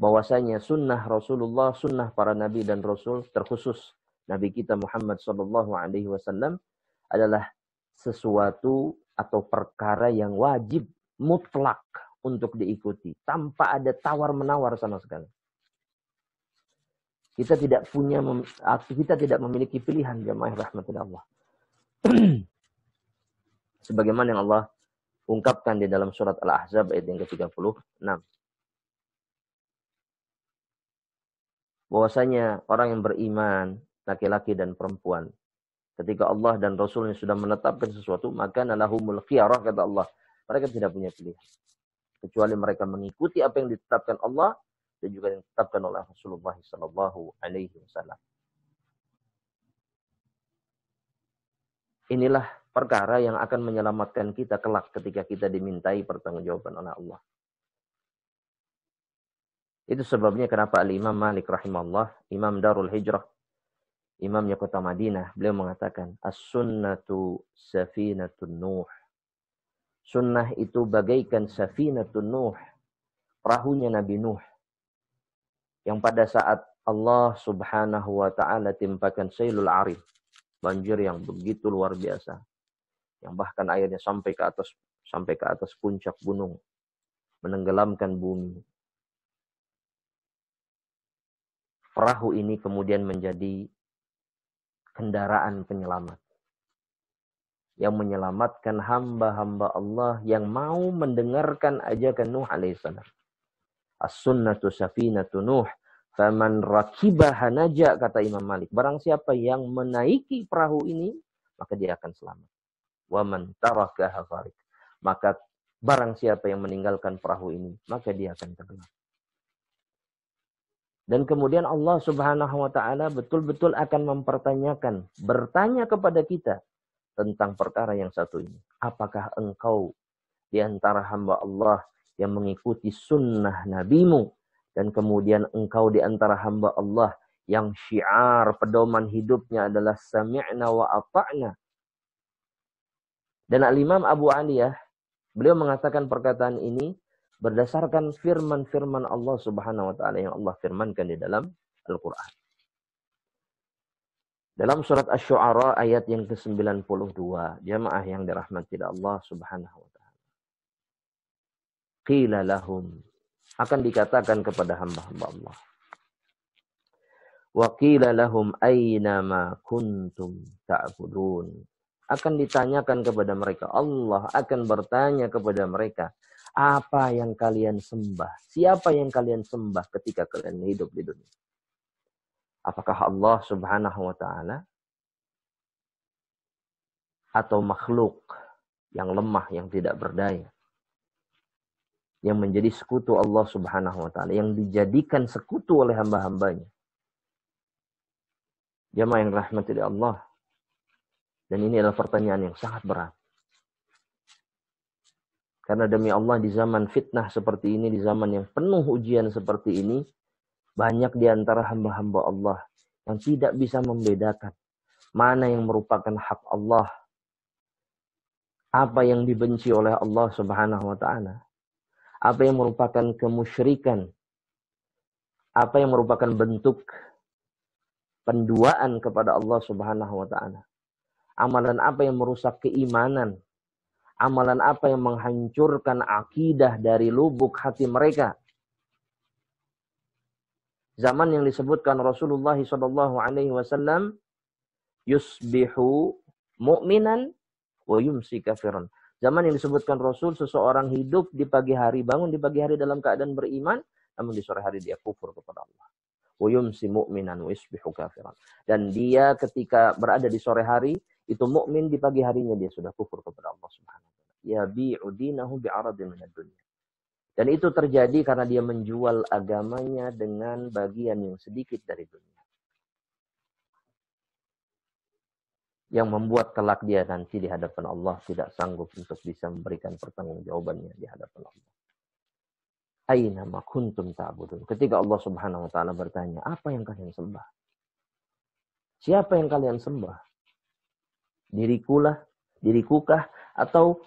bahwasanya sunnah Rasulullah, sunnah para nabi dan rasul, terkhusus Nabi kita Muhammad sallallahu alaihi wasallam, adalah sesuatu atau perkara yang wajib mutlak untuk diikuti tanpa ada tawar-menawar sama sekali. Kita tidak memiliki pilihan, jamaah rahmatullah Allah. Sebagaimana yang Allah ungkapkan di dalam surat Al-Ahzab ayat yang ke-36. Bahwasanya orang yang beriman, laki-laki dan perempuan, ketika Allah dan Rasulnya sudah menetapkan sesuatu, maka lahumul khiyarah, kata Allah. Mereka tidak punya pilihan. Kecuali mereka mengikuti apa yang ditetapkan Allah dan juga yang ditetapkan oleh Rasulullah SAW. Inilah perkara yang akan menyelamatkan kita kelak ketika kita dimintai pertanggungjawaban oleh Allah. Itu sebabnya kenapa Al-Imam Malik rahimahullah, Imam Darul Hijrah, imamnya kota Madinah, beliau mengatakan, as-sunnatu safinatun Nuh. Sunnah itu bagaikan safinatun Nuh, perahunya Nabi Nuh, yang pada saat Allah Subhanahu wa taala timpakan sailul arim, banjir yang begitu luar biasa, yang bahkan airnya sampai ke atas puncak gunung, menenggelamkan bumi. Perahu ini kemudian menjadi kendaraan penyelamat yang menyelamatkan hamba-hamba Allah yang mau mendengarkan ajakan Nuh alaihissalam. As-sunnatu safinatu Nuh, faman rakibaha naja, kata Imam Malik. Barang siapa yang menaiki perahu ini, maka dia akan selamat. Wa man tarakaha gharik. Maka barang siapa yang meninggalkan perahu ini, maka dia akan tenggelam. Dan kemudian Allah Subhanahu wa taala betul-betul akan mempertanyakan, bertanya kepada kita tentang perkara yang satu ini. Apakah engkau di antara hamba Allah yang mengikuti sunnah nabimu, dan kemudian engkau di antara hamba Allah yang syiar pedoman hidupnya adalah sami'na wa ata'na. Dan Al-Imam Abu Aliyah, beliau mengatakan perkataan ini berdasarkan firman-firman Allah Subhanahu wa taala yang Allah firmankan di dalam Al-Qur'an. Dalam surat Asy-Syu'ara ayat yang ke-92, jamaah yang dirahmati Allah Subhanahu wa taala. Qila lahum, akan dikatakan kepada hamba-hamba Allah. Wa qila lahum aina ma kuntum ta'budun. Akan ditanyakan kepada mereka, Allah akan bertanya kepada mereka, apa yang kalian sembah? Siapa yang kalian sembah ketika kalian hidup di dunia? Apakah Allah Subhanahu wa taala atau makhluk yang lemah, yang tidak berdaya, yang menjadi sekutu Allah Subhanahu wa taala, yang dijadikan sekutu oleh hamba-hambanya? Jamaah yang rahmati Allah. Dan ini adalah pertanyaan yang sangat berat. Karena demi Allah di zaman fitnah seperti ini, di zaman yang penuh ujian seperti ini, banyak di antara hamba-hamba Allah yang tidak bisa membedakan mana yang merupakan hak Allah, apa yang dibenci oleh Allah Subhanahu wa taala, apa yang merupakan kemusyrikan, apa yang merupakan bentuk penduaan kepada Allah Subhanahu wa taala. Amalan apa yang merusak keimanan, amalan apa yang menghancurkan akidah dari lubuk hati mereka. Zaman yang disebutkan Rasulullah sallallahu alaihi wasallam, yusbihu mu'minan wa yumsi kafiran. Zaman yang disebutkan Rasul, seseorang hidup di pagi hari, bangun di pagi hari dalam keadaan beriman, namun di sore hari dia kufur kepada Allah. Wa yumsi mu'minan wa yusbihu kafiran. Dan dia ketika berada di sore hari, itu mukmin, di pagi harinya dia sudah kufur kepada Allah Subhanahu wa taala. Yabi'u dinahu bi'aradin minad dunya. Dan itu terjadi karena dia menjual agamanya dengan bagian yang sedikit dari dunia. Yang membuat kelak dia nanti di hadapan Allah tidak sanggup untuk bisa memberikan pertanggungjawabannya di hadapan Allah. Aina ma kuntum ta'budun. Ketika Allah Subhanahu wa taala bertanya, apa yang kalian sembah? Siapa yang kalian sembah? Dirikukah atau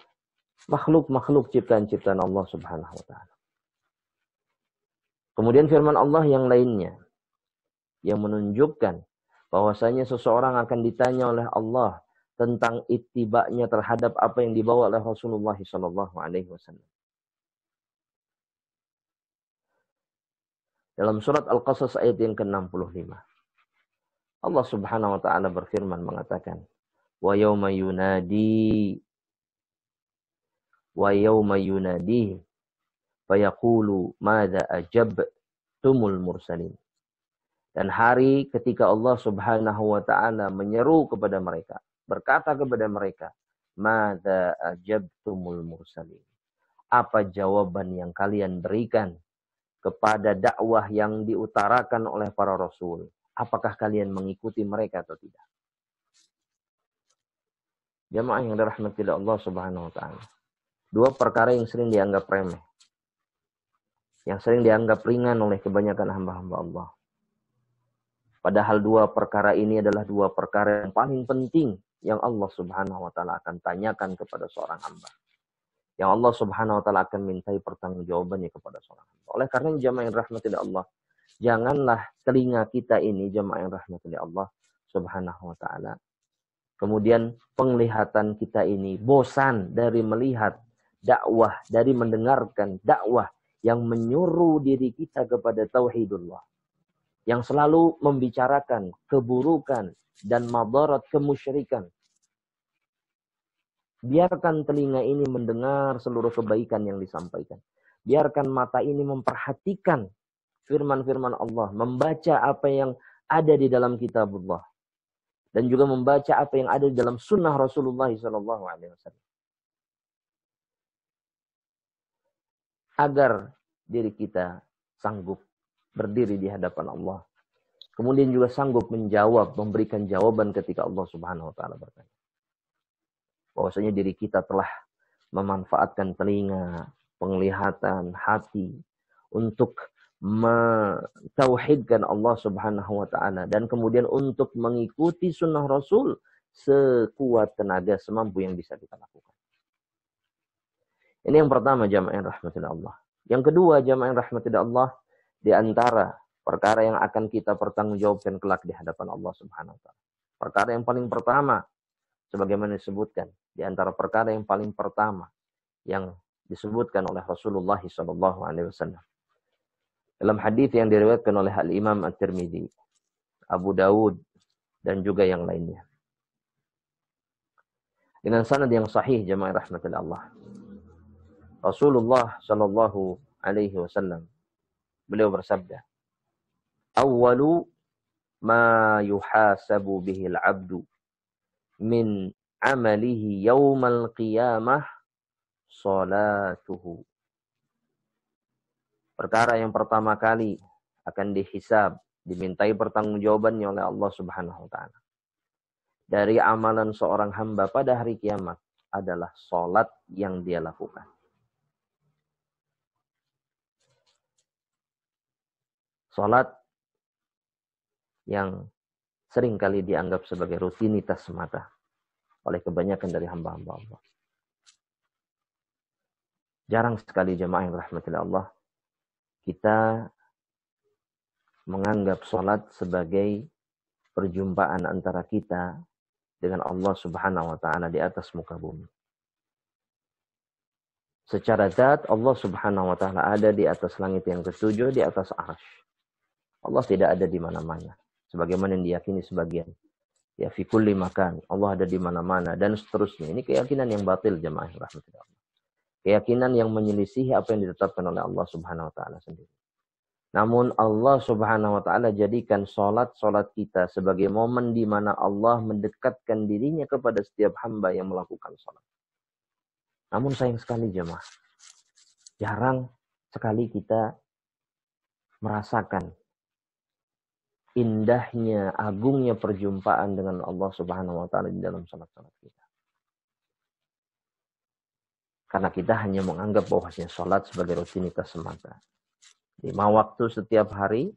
makhluk-makhluk ciptaan-ciptaan Allah Subhanahu wa taala? Kemudian firman Allah yang lainnya yang menunjukkan bahwasanya seseorang akan ditanya oleh Allah tentang ittiba'nya terhadap apa yang dibawa oleh Rasulullah sallallahu alaihi wasallam. Dalam surat Al-Qasas ayat yang ke-65. Allah Subhanahu wa taala berfirman mengatakan, "Wa yauma yunadi fayaqulu madza ajabtumul mursalin." Dan hari ketika Allah Subhanahu wa taala menyeru kepada mereka, berkata kepada mereka, "Madza ajabtumul mursalin?" Apa jawaban yang kalian berikan kepada dakwah yang diutarakan oleh para rasul? Apakah kalian mengikuti mereka atau tidak? Jamaah yang dirahmati Allah Subhanahu wa taala. Dua perkara yang sering dianggap remeh, yang sering dianggap ringan oleh kebanyakan hamba-hamba Allah. Padahal dua perkara ini adalah dua perkara yang paling penting yang Allah Subhanahu wa taala akan tanyakan kepada seorang hamba. Yang Allah Subhanahu wa taala akan mintai pertanggungjawabannya kepada seorang hamba. Oleh karena jamaah yang rahmati Allah, janganlah telinga kita ini, jamaah yang rahmati Allah Subhanahu wa taala, kemudian penglihatan kita ini bosan dari melihat dakwah, dari mendengarkan dakwah yang menyuruh diri kita kepada tauhidullah, yang selalu membicarakan keburukan dan madarat kemusyrikan. Biarkan telinga ini mendengar seluruh kebaikan yang disampaikan. Biarkan mata ini memperhatikan firman-firman Allah, membaca apa yang ada di dalam kitabullah, dan juga membaca apa yang ada di dalam sunnah Rasulullah SAW. Agar diri kita sanggup berdiri di hadapan Allah. Kemudian juga sanggup menjawab, memberikan jawaban ketika Allah Subhanahu wa taala bertanya. Bahwasanya diri kita telah memanfaatkan telinga, penglihatan, hati untuk mentauhidkan Allah Subhanahu wa taala dan kemudian untuk mengikuti sunnah Rasul sekuat tenaga semampu yang bisa kita lakukan. Ini yang pertama, jamaah yang rahmati Allah. Yang kedua, jamaah yang rahmati Allah, di antara perkara yang akan kita pertanggungjawabkan kelak di hadapan Allah Subhanahu wa taala. Perkara yang paling pertama, sebagaimana disebutkan, di antara perkara yang paling pertama yang disebutkan oleh Rasulullah SAW. Dalam hadis yang diriwayatkan oleh Al-Imam At-Tirmidzi, Abu Dawud, dan juga yang lainnya. Dengan sanad yang sahih, jamaah rahmatillah Allah. Rasulullah sallallahu alaihi wasallam beliau bersabda, "Awwalu ma yuhasabu bihi al-'abdu min amalihi yaumal qiyamah salatuhu." Perkara yang pertama kali akan dihisab, dimintai pertanggungjawabannya oleh Allah Subhanahu wa taala dari amalan seorang hamba pada hari kiamat adalah salat yang dia lakukan. Salat yang seringkali dianggap sebagai rutinitas semata oleh kebanyakan dari hamba-hamba Allah. Jarang sekali jemaah yang rahmatillah Allah, kita menganggap sholat sebagai perjumpaan antara kita dengan Allah Subhanahu wa Ta'ala di atas muka bumi. Secara zat, Allah Subhanahu wa Ta'ala ada di atas langit yang ketujuh, di atas arsy. Allah tidak ada di mana-mana, sebagaimana yang diyakini sebagian. Ya, fi kulli makan, Allah ada di mana-mana, dan seterusnya. Ini keyakinan yang batil, jemaah rahmatullah. Keyakinan yang menyelisihi apa yang ditetapkan oleh Allah Subhanahu wa Ta'ala sendiri. Namun Allah Subhanahu wa Ta'ala jadikan solat kita sebagai momen di mana Allah mendekatkan dirinya kepada setiap hamba yang melakukan solat. Namun sayang sekali jemaah, jarang sekali kita merasakan indahnya, agungnya perjumpaan dengan Allah Subhanahu wa Ta'ala di dalam salat-salat kita. Karena kita hanya menganggap bahwasanya salat sebagai rutinitas semata. 5 waktu setiap hari,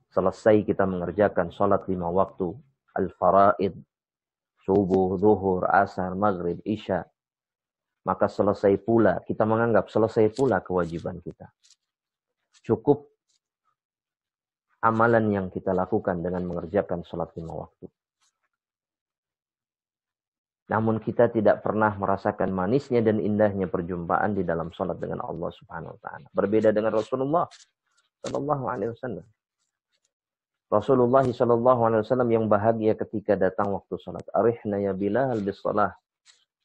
selesai kita mengerjakan salat 5 waktu, al-faraid, subuh, zuhur, asar, maghrib, isya. Maka selesai pula, kita menganggap selesai pula kewajiban kita. Cukup amalan yang kita lakukan dengan mengerjakan salat 5 waktu. Namun kita tidak pernah merasakan manisnya dan indahnya perjumpaan di dalam salat dengan Allah Subhanahu wa Ta'ala. Berbeda dengan Rasulullah sallallahu alaihi wasallam. Rasulullah sallallahu alaihi wasallam yang bahagia ketika datang waktu salat. Arihna ya Bilal bis shalah.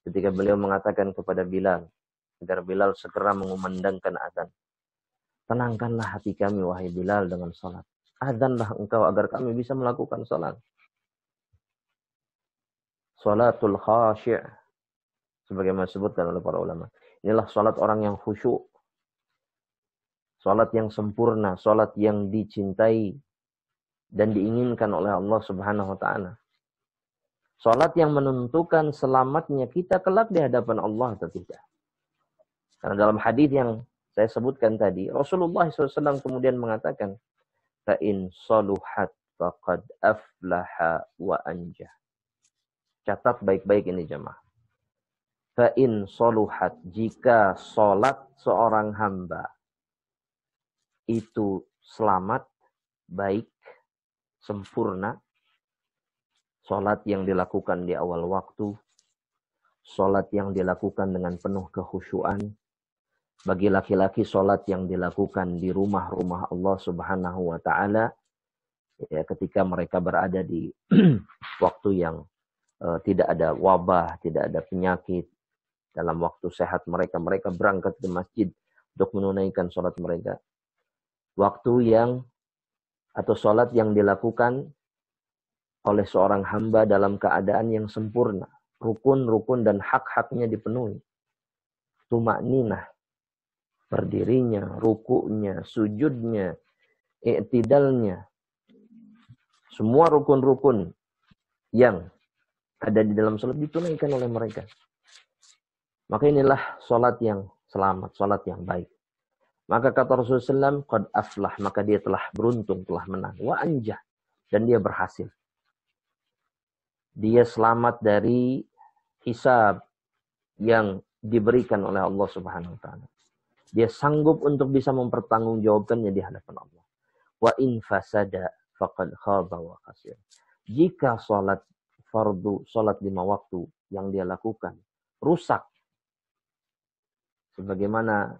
Ketika beliau mengatakan kepada Bilal agar Bilal segera mengumandangkan azan. Tenangkanlah hati kami wahai Bilal dengan salat. Azanlah engkau agar kami bisa melakukan salat. Salatul khasyi', sebagaimana disebutkan oleh para ulama. Inilah salat orang yang khusyuk. Salat yang sempurna, salat yang dicintai dan diinginkan oleh Allah Subhanahu wa Ta'ala. Salat yang menentukan selamatnya kita kelak di hadapan Allah atau tidak. Karena dalam hadis yang saya sebutkan tadi, Rasulullah SAW kemudian mengatakan, fa in saluhat faqad aflaha wa anjah. Catat baik-baik ini jemaah. Fa in saluhat, jika salat seorang hamba itu selamat, baik, sempurna, salat yang dilakukan di awal waktu, salat yang dilakukan dengan penuh kekhusyuan, bagi laki-laki salat yang dilakukan di rumah-rumah Allah Subhanahu wa Ta'ala, ya, ketika mereka berada di waktu yang tidak ada wabah, tidak ada penyakit. Dalam waktu sehat mereka berangkat ke masjid untuk menunaikan sholat mereka. Waktu yang atau sholat yang dilakukan oleh seorang hamba dalam keadaan yang sempurna. Rukun-rukun dan hak-haknya dipenuhi. Tumakninah, berdirinya, rukunya, sujudnya, i'tidalnya. Semua rukun-rukun yang ada di dalam salat ditunaikan oleh mereka. Maka inilah salat yang selamat, salat yang baik. Maka kata Rasulullah SAW, qad aflah, maka dia telah beruntung, telah menang. Wa anjah, dan dia berhasil. Dia selamat dari hisab yang diberikan oleh Allah Subhanahu wa Ta'ala. Dia sanggup untuk bisa mempertanggungjawabkannya di hadapan Allah. Wa in fasada faqad khaba wa khasir. Jika salat fardu, salat 5 waktu yang dia lakukan rusak, sebagaimana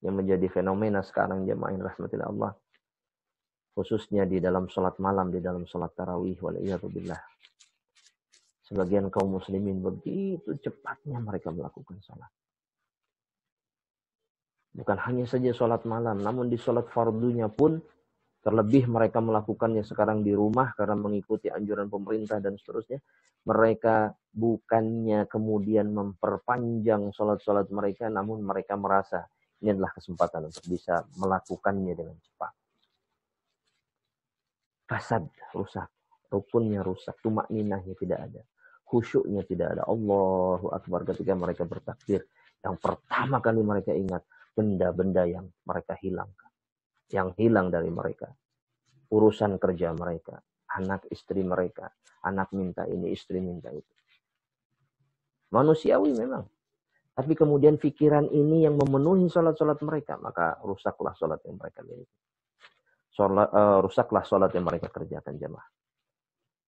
yang menjadi fenomena sekarang jemaah rahmatillah Allah, khususnya di dalam salat malam, di dalam salat tarawih, waliyadzubillah. Sebagian kaum muslimin begitu cepatnya mereka melakukan salat. Bukan hanya saja salat malam, namun di salat fardunya pun terlebih mereka melakukannya sekarang di rumah karena mengikuti anjuran pemerintah dan seterusnya. Mereka bukannya kemudian memperpanjang salat-salat mereka, namun mereka merasa ini adalah kesempatan untuk bisa melakukannya dengan cepat. Fasad, rusak. Rukunnya rusak. Tumakninahnya tidak ada. Khusyuknya tidak ada. Allahu Akbar ketika mereka bertakbir. Yang pertama kali mereka ingat benda-benda yang mereka hilangkan. Yang hilang dari mereka. Urusan kerja mereka. anak istri mereka. Anak minta ini, istri minta itu. Manusiawi memang. Tapi kemudian pikiran ini yang memenuhi sholat-sholat mereka. Maka rusaklah sholat yang mereka miliki. Rusaklah sholat yang mereka kerjakan jamaah.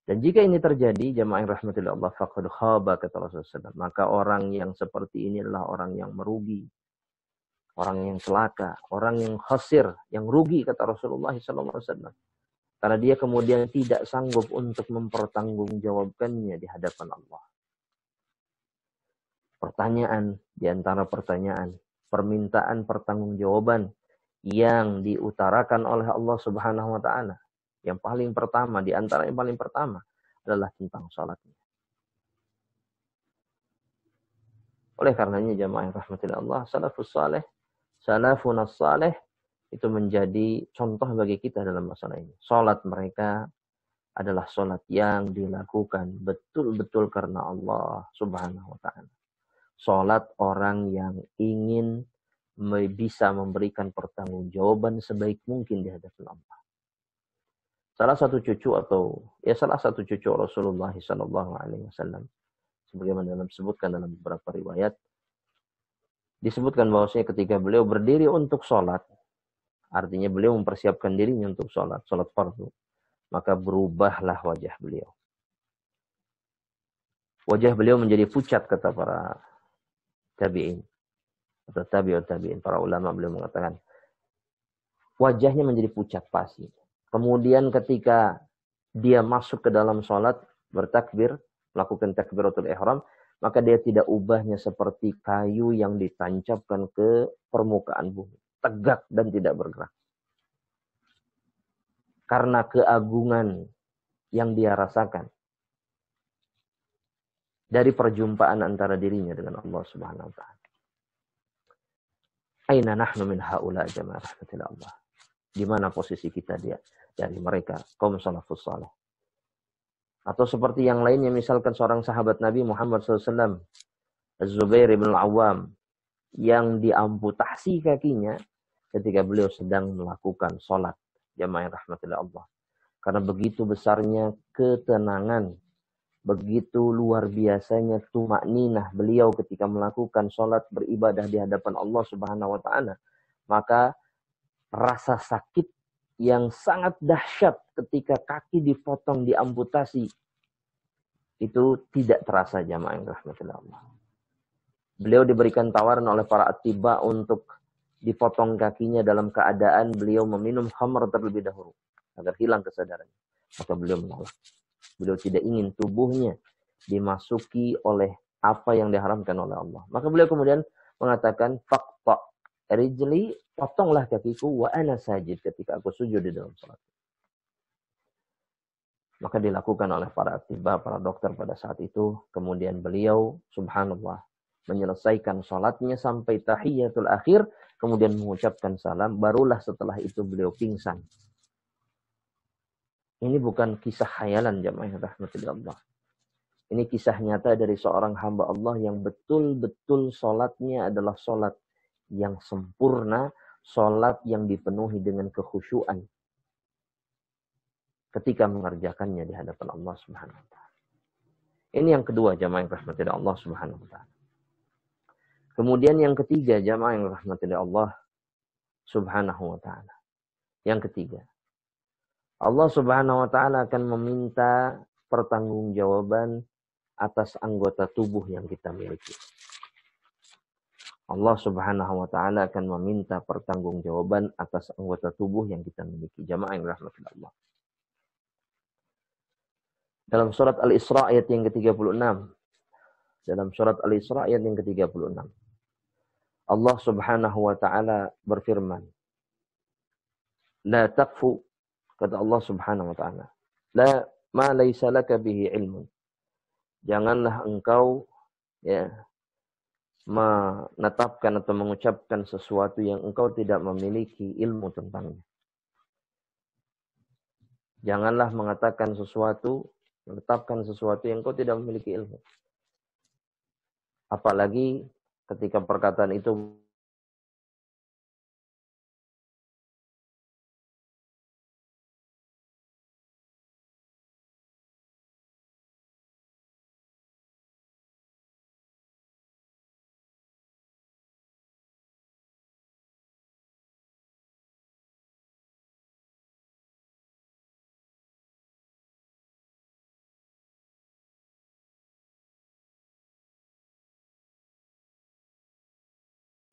Dan jika ini terjadi, jamaah yang rahmatillah Allah, faqad khaba kata Rasulullah SAW. Maka orang yang seperti ini adalah orang yang merugi. Orang yang celaka. Orang yang khasir. Yang rugi kata Rasulullah SAW. Karena dia kemudian tidak sanggup untuk mempertanggungjawabkannya di hadapan Allah. Pertanyaan, di antara pertanyaan, permintaan pertanggungjawaban yang diutarakan oleh Allah Subhanahu wa taala. Yang paling pertama, di antara yang paling pertama adalah tentang salatnya. Oleh karenanya jamaah yang rahmatillah Allah, salafus saleh, salafun as-saleh itu menjadi contoh bagi kita dalam masalah ini. Salat mereka adalah salat yang dilakukan betul-betul karena Allah Subhanahu wa taala. Salat orang yang ingin bisa memberikan pertanggungjawaban sebaik mungkin di hadapan Allah. Salah satu cucu Rasulullah sallallahu alaihi wasallam sebagaimana disebutkan dalam beberapa riwayat, disebutkan bahwasanya ketika beliau berdiri untuk sholat, artinya beliau mempersiapkan dirinya untuk sholat fardu, maka berubahlah wajah beliau. Wajah beliau menjadi pucat kata para tabi'in atau tabi'in, para ulama. Beliau mengatakan wajahnya menjadi pucat pasi. Kemudian ketika dia masuk ke dalam sholat, bertakbir, melakukan takbiratul ihram, maka dia tidak ubahnya seperti kayu yang ditancapkan ke permukaan bumi. Tegak dan tidak bergerak. Karena keagungan yang dia rasakan dari perjumpaan antara dirinya dengan Allah Subhanahu wa taala. Aina nahnu min haula jamaah rahmatillah Allah. Di mana posisi kita dari mereka, kaum salafus saleh. Atau seperti yang lainnya, misalkan seorang sahabat Nabi Muhammad SAW, Az-Zubair ibn al-Awwam, yang diamputasi kakinya ketika beliau sedang melakukan sholat. Jamaah rahmatillah Allah. Karena begitu besarnya ketenangan, begitu luar biasanya tumakninah beliau ketika melakukan sholat beribadah di hadapan Allah Subhanahu wa taala, maka rasa sakit yang sangat dahsyat ketika kaki dipotong, diamputasi, itu tidak terasa jamaah yang rahmatillah Allah. Beliau diberikan tawaran oleh para atibah untuk dipotong kakinya dalam keadaan beliau meminum khamr terlebih dahulu agar hilang kesadarannya. Maka beliau menolak. Beliau tidak ingin tubuhnya dimasuki oleh apa yang diharamkan oleh Allah. Maka beliau kemudian mengatakan, faqta rijli, potonglah kakiku wa ana sajid, ketika aku sujud di dalam salat. Maka dilakukan oleh para atibah, para dokter pada saat itu. Kemudian beliau, subhanallah, menyelesaikan salatnya sampai tahiyatul akhir, kemudian mengucapkan salam, barulah setelah itu beliau pingsan. Ini bukan kisah khayalan jamaah rahmatillah Allah. Ini kisah nyata dari seorang hamba Allah yang betul-betul salatnya adalah salat yang sempurna, salat yang dipenuhi dengan kekhusyuan ketika mengerjakannya di hadapan Allah Subhanahu wa taala. Ini yang kedua jamaah rahmatillah Allah Subhanahu wa taala. Kemudian yang ketiga jamaah rahmatillah Allah Subhanahu wa taala. Yang ketiga, Allah Subhanahu wa taala akan meminta pertanggungjawaban atas anggota tubuh yang kita miliki. Allah Subhanahu wa taala akan meminta pertanggungjawaban atas anggota tubuh yang kita miliki. Jamaah yang rahmatillah Allah. Dalam surat Al-Isra ayat yang ke-36. Dalam surat Al-Isra ayat yang ke-36. Allah Subhanahu wa taala berfirman, "La taqfu," kata Allah Subhanahu wa taala, "la ma laysa laka bihi ilmun." Janganlah engkau menetapkan atau mengucapkan sesuatu yang engkau tidak memiliki ilmu tentangnya. Janganlah mengatakan sesuatu, menetapkan sesuatu yang engkau tidak memiliki ilmu. Apalagi ketika perkataan itu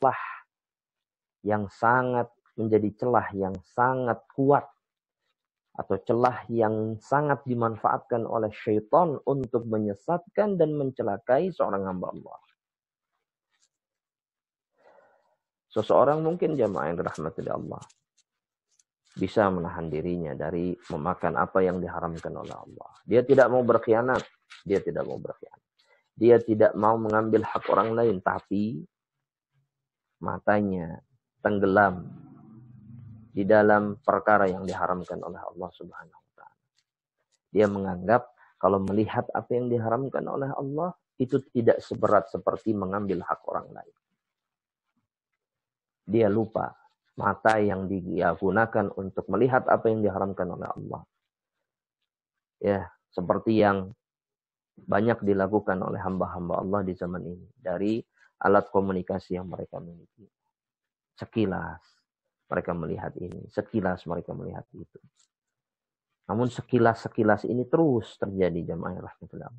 celah yang sangat menjadi celah yang sangat kuat atau celah yang sangat dimanfaatkan oleh syaitan untuk menyesatkan dan mencelakai seorang hamba Allah. Seseorang mungkin jamaah yang dirahmati Allah bisa menahan dirinya dari memakan apa yang diharamkan oleh Allah. Dia tidak mau berkhianat, dia tidak mau berkhianat. Dia tidak mau mengambil hak orang lain, tapi matanya tenggelam di dalam perkara yang diharamkan oleh Allah Subhanahu wa taala. Dia menganggap kalau melihat apa yang diharamkan oleh Allah itu tidak seberat seperti mengambil hak orang lain. Dia lupa mata yang dia gunakan untuk melihat apa yang diharamkan oleh Allah. Ya, seperti yang banyak dilakukan oleh hamba-hamba Allah di zaman ini dari alat komunikasi yang mereka miliki. Sekilas mereka melihat ini, sekilas mereka melihat itu. Namun sekilas-sekilas ini terus terjadi jamaah rahmatullah.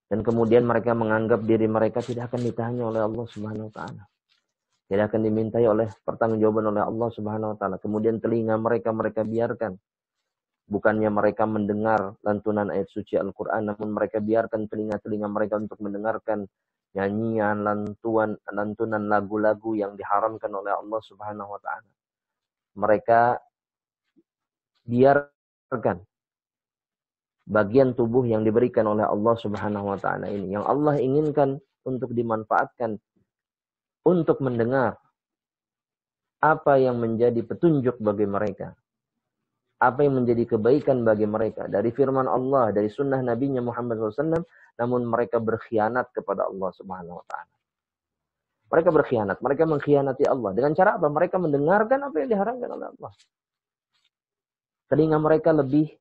Dan kemudian mereka menganggap diri mereka tidak akan ditanya oleh Allah Subhanahu wa taala. Tidak akan dimintai oleh pertanggungjawaban oleh Allah Subhanahu wa taala. Kemudian telinga mereka biarkan. Bukannya mereka mendengar lantunan ayat suci Al-Qur'an, namun mereka biarkan telinga-telinga mereka untuk mendengarkan nyanyian, lantunan lagu-lagu yang diharamkan oleh Allah Subhanahu wa taala. Mereka biarkan bagian tubuh yang diberikan oleh Allah Subhanahu wa taala ini, yang Allah inginkan untuk dimanfaatkan untuk mendengar apa yang menjadi petunjuk bagi mereka, apa yang menjadi kebaikan bagi mereka dari firman Allah, dari sunnah Nabi-Nya Muhammad SAW, namun mereka berkhianat kepada Allah Subhanahu wa taala. Mereka berkhianat, mereka mengkhianati Allah. Dengan cara apa? Mereka mendengarkan apa yang diharamkan oleh Allah. Telinga mereka lebih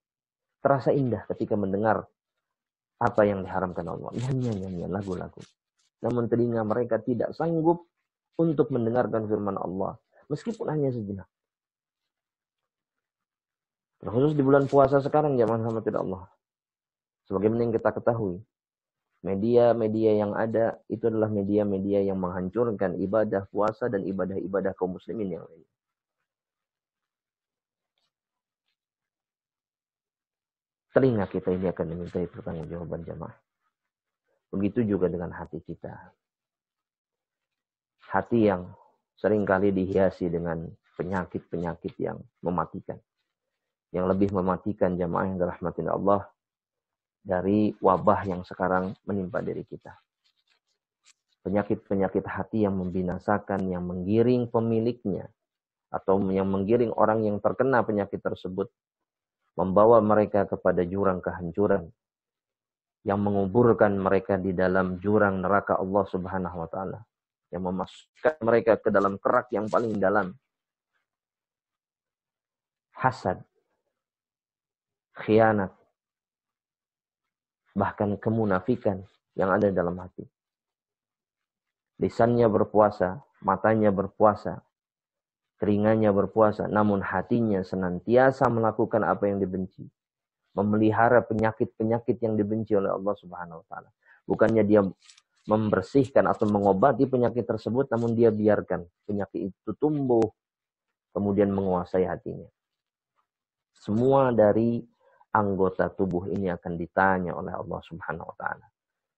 terasa indah ketika mendengar apa yang diharamkan Allah. Nyanyian, lagu-lagu. Namun telinga mereka tidak sanggup untuk mendengarkan firman Allah. Meskipun hanya sejenak. Khusus di bulan puasa sekarang, jamaah rahmatillah Allah. Sebagaimana yang kita ketahui, media-media yang ada itu adalah media-media yang menghancurkan ibadah puasa dan ibadah-ibadah kaum muslimin yang lain. Telinga kita ini akan dimintai pertanggungjawaban jamaah. Begitu juga dengan hati kita. Hati yang seringkali dihiasi dengan penyakit-penyakit yang mematikan. Yang lebih mematikan jamaah yang dirahmati Allah dari wabah yang sekarang menimpa diri kita. Penyakit-penyakit hati yang membinasakan, yang menggiring pemiliknya, atau yang menggiring orang yang terkena penyakit tersebut, membawa mereka kepada jurang kehancuran, yang menguburkan mereka di dalam jurang neraka Allah Subhanahu wa taala, yang memasukkan mereka ke dalam kerak yang paling dalam. Hasad, khianat, bahkan kemunafikan yang ada dalam hati. Lisannya berpuasa, matanya berpuasa, telinganya berpuasa, namun hatinya senantiasa melakukan apa yang dibenci. Memelihara penyakit-penyakit yang dibenci oleh Allah Subhanahu wa taala. Bukannya dia membersihkan atau mengobati penyakit tersebut, namun dia biarkan penyakit itu tumbuh, kemudian menguasai hatinya. Semua dari anggota tubuh ini akan ditanya oleh Allah Subhanahu wa taala.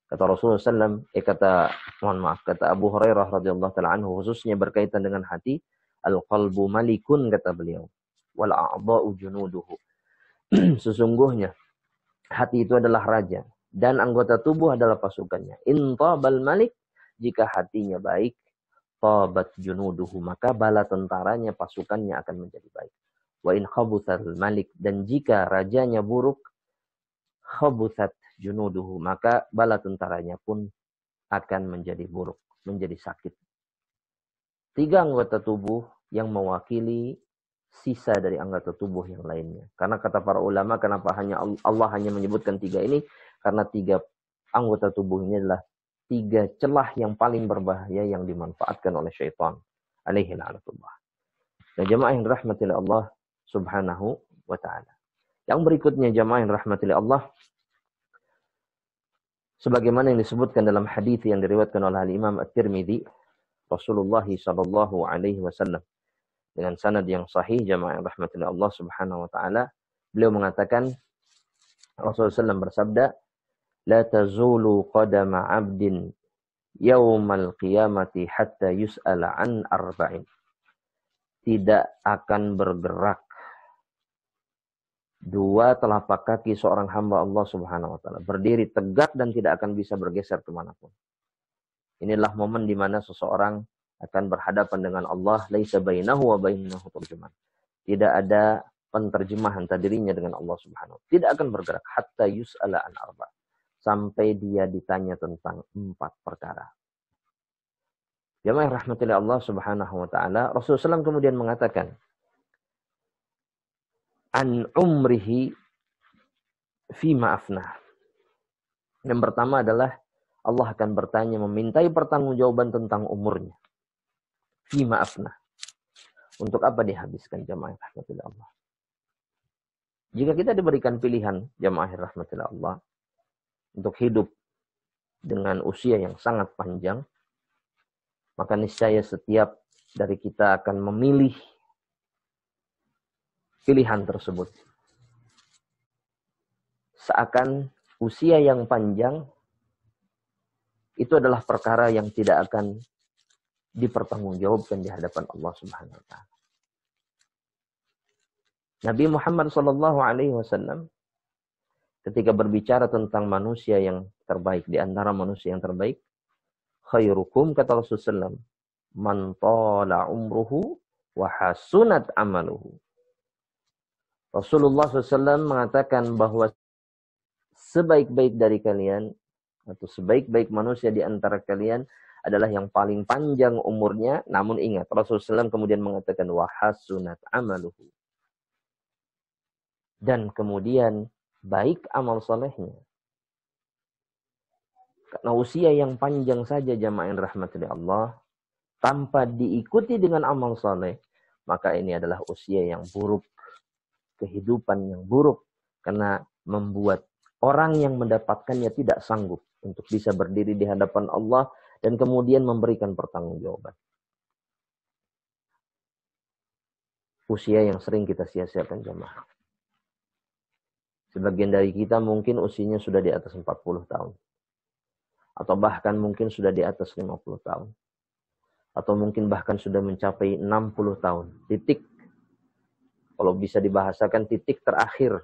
Kata Rasulullah SAW, kata Abu Hurairah radhiyallahu taala anhu, khususnya berkaitan dengan hati, al-qalbu malikun, kata beliau, wal a'dha'u junuduhu. Sesungguhnya hati itu adalah raja dan anggota tubuh adalah pasukannya. In tabal malik, jika hatinya baik, tabat junuduhu, maka bala tentaranya, pasukannya akan menjadi baik. Wa in khabuthal malik, dan jika rajanya buruk, khabuthat junuduhu, maka bala tentaranya pun akan menjadi buruk, menjadi sakit. 3 anggota tubuh yang mewakili sisa dari anggota tubuh yang lainnya. Karena kata para ulama, kenapa Allah hanya menyebutkan 3 ini? Karena 3 anggota tubuh ini adalah 3 celah yang paling berbahaya yang dimanfaatkan oleh syaitan. Alaihi la'natullah. Nah, jamaah yang dirahmati oleh Allah Subhanahu wa ta'ala. Yang berikutnya jamaah yang dirahmati oleh Allah, sebagaimana yang disebutkan dalam hadis yang diriwayatkan oleh Imam At-Tirmidzi Rasulullah sallallahu alaihi wasallam dengan sanad yang sahih jamaah rahmatillah Allah Subhanahu wa taala. Beliau mengatakan, Rasulullah SAW bersabda, "La tazulu qadama 'abdin yaumal qiyamati hatta yus'ala an arba'in." Tidak akan bergerak dua telapak kaki seorang hamba Allah Subhanahu wa taala, berdiri tegak dan tidak akan bisa bergeser kemanapun. Inilah momen di mana seseorang akan berhadapan dengan Allah, laisa bainahu wa bainahu turjuman. Tidak ada penterjemahan antara dirinya dengan Allah Subhanahu wa taala. Tidak akan bergerak hatta yus'ala an arba. Sampai dia ditanya tentang 4 perkara. Jamaah rahmatillah Allah Subhanahu wa taala, Rasulullah SAW kemudian mengatakan, an umrihi fima afnah. Yang pertama adalah Allah akan bertanya, memintai pertanggungjawaban tentang umurnya. Fima afnah. Untuk apa dihabiskan, jamaah rahmatillah Allah? Jika kita diberikan pilihan, jamaah rahmatillah Allah, untuk hidup dengan usia yang sangat panjang, maka niscaya setiap dari kita akan memilih pilihan tersebut. Seakan usia yang panjang itu adalah perkara yang tidak akan dipertanggungjawabkan di hadapan Allah Subhanahu wa taala. Nabi Muhammad sallallahu alaihi wasallam ketika berbicara tentang manusia yang terbaik, di antara manusia yang terbaik, khairukum, kata Rasulullah SAW, man tala umruhu wa hasunat amaluhu. Rasulullah SAW mengatakan bahwa sebaik-baik dari kalian, atau sebaik-baik manusia di antara kalian adalah yang paling panjang umurnya. Namun ingat, Rasulullah SAW kemudian mengatakan wa hasunat amaluhu. Dan kemudian baik amal solehnya. Karena usia yang panjang saja jamaah yang rahmati Allah, tanpa diikuti dengan amal soleh, maka ini adalah usia yang buruk, kehidupan yang buruk, karena membuat orang yang mendapatkannya tidak sanggup untuk bisa berdiri di hadapan Allah dan kemudian memberikan pertanggungjawaban. Usia yang sering kita sia-siakan jamaah. Sebagian dari kita mungkin usianya sudah di atas 40 tahun. Atau bahkan mungkin sudah di atas 50 tahun. Atau mungkin bahkan sudah mencapai 60 tahun. Titik, kalau bisa dibahasakan, titik terakhir.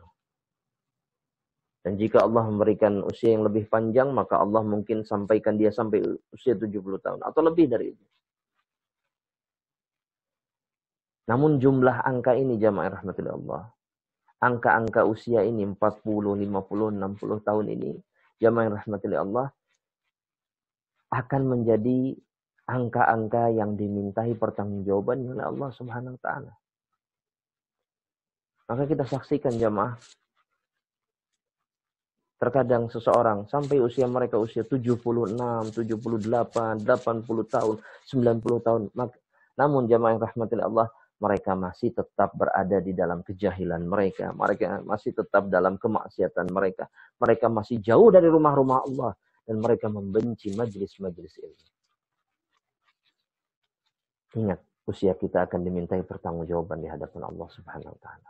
Dan jika Allah memberikan usia yang lebih panjang, maka Allah mungkin sampaikan dia sampai usia 70 tahun. Atau lebih dari itu. Namun jumlah angka ini jamaah rahmatullah Allah, angka-angka usia ini 40, 50, 60 tahun ini, jamaah rahmatullah Allah, akan menjadi angka-angka yang dimintai pertanggungjawaban oleh Allah Subhanahu wa taala. Maka kita saksikan jamaah, terkadang seseorang sampai usia mereka usia 76, 78, 80 tahun, 90 tahun. Namun jamaah rahmatullah Allah, mereka masih tetap berada di dalam kejahilan mereka. Mereka masih tetap dalam kemaksiatan mereka. Mereka masih jauh dari rumah-rumah Allah. Dan mereka membenci majlis-majlis ilmu. Ingat, usia kita akan dimintai pertanggungjawaban di hadapan Allah Subhanahu wa taala.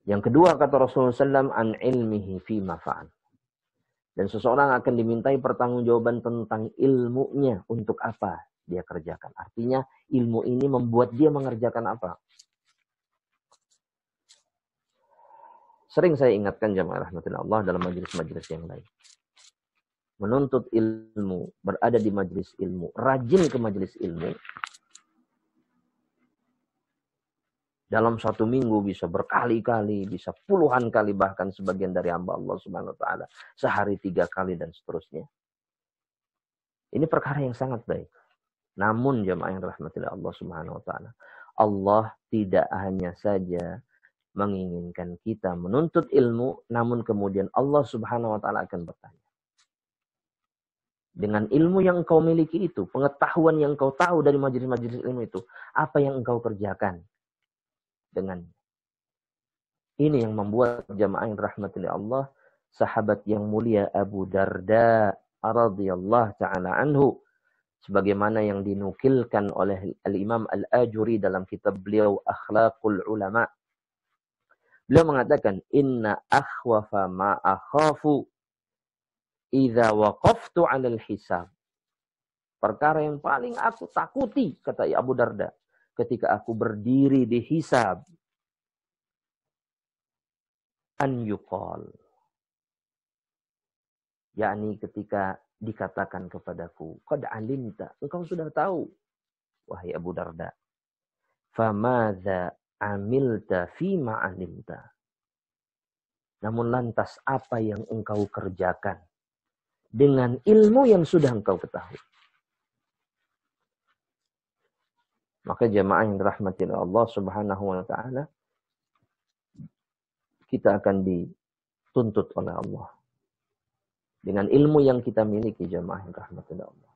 Yang kedua, kata Rasulullah SAW, an ilmihi fima fa'al. Dan seseorang akan dimintai pertanggungjawaban tentang ilmunya, untuk apa dia kerjakan. Artinya ilmu ini membuat dia mengerjakan apa. Sering saya ingatkan jamaah rahmatullah Allah dalam majelis-majelis yang lain. Menuntut ilmu, berada di majelis ilmu, rajin ke majelis ilmu. Dalam satu minggu bisa berkali-kali, bisa puluhan kali, bahkan sebagian dari hamba Allah Subhanahu wa taala sehari 3 kali dan seterusnya. Ini perkara yang sangat baik. Namun jamaah yang rahmatillah Allah Subhanahu wa taala, Allah tidak hanya saja menginginkan kita menuntut ilmu, namun kemudian Allah Subhanahu wa taala akan bertanya. Dengan ilmu yang engkau miliki itu, pengetahuan yang engkau tahu dari majelis-majelis ilmu itu, apa yang engkau kerjakan dengannya? Ini yang membuat jamaah yang rahmatillah Allah, sahabat yang mulia Abu Darda radhiyallahu taala anhu, sebagaimana yang dinukilkan oleh Al-Imam Al-Ajuri dalam kitab beliau Akhlaqul Ulama. Beliau mengatakan, inna akhwafa ma akhafu idza waqaftu 'alal hisab. Perkara yang paling aku takuti, kata Abu Darda, ketika aku berdiri di hisab, an yuqal, yakni ketika dikatakan kepadaku, qad alimta, engkau sudah tahu, wahai Abu Darda, famadza amilta fima alimta. Namun lantas apa yang engkau kerjakan dengan ilmu yang sudah engkau ketahui? Maka jamaah yang dirahmati oleh Allah Subhanahu wa taala, kita akan dituntut oleh Allah dengan ilmu yang kita miliki, jamaah yang dirahmati oleh Allah.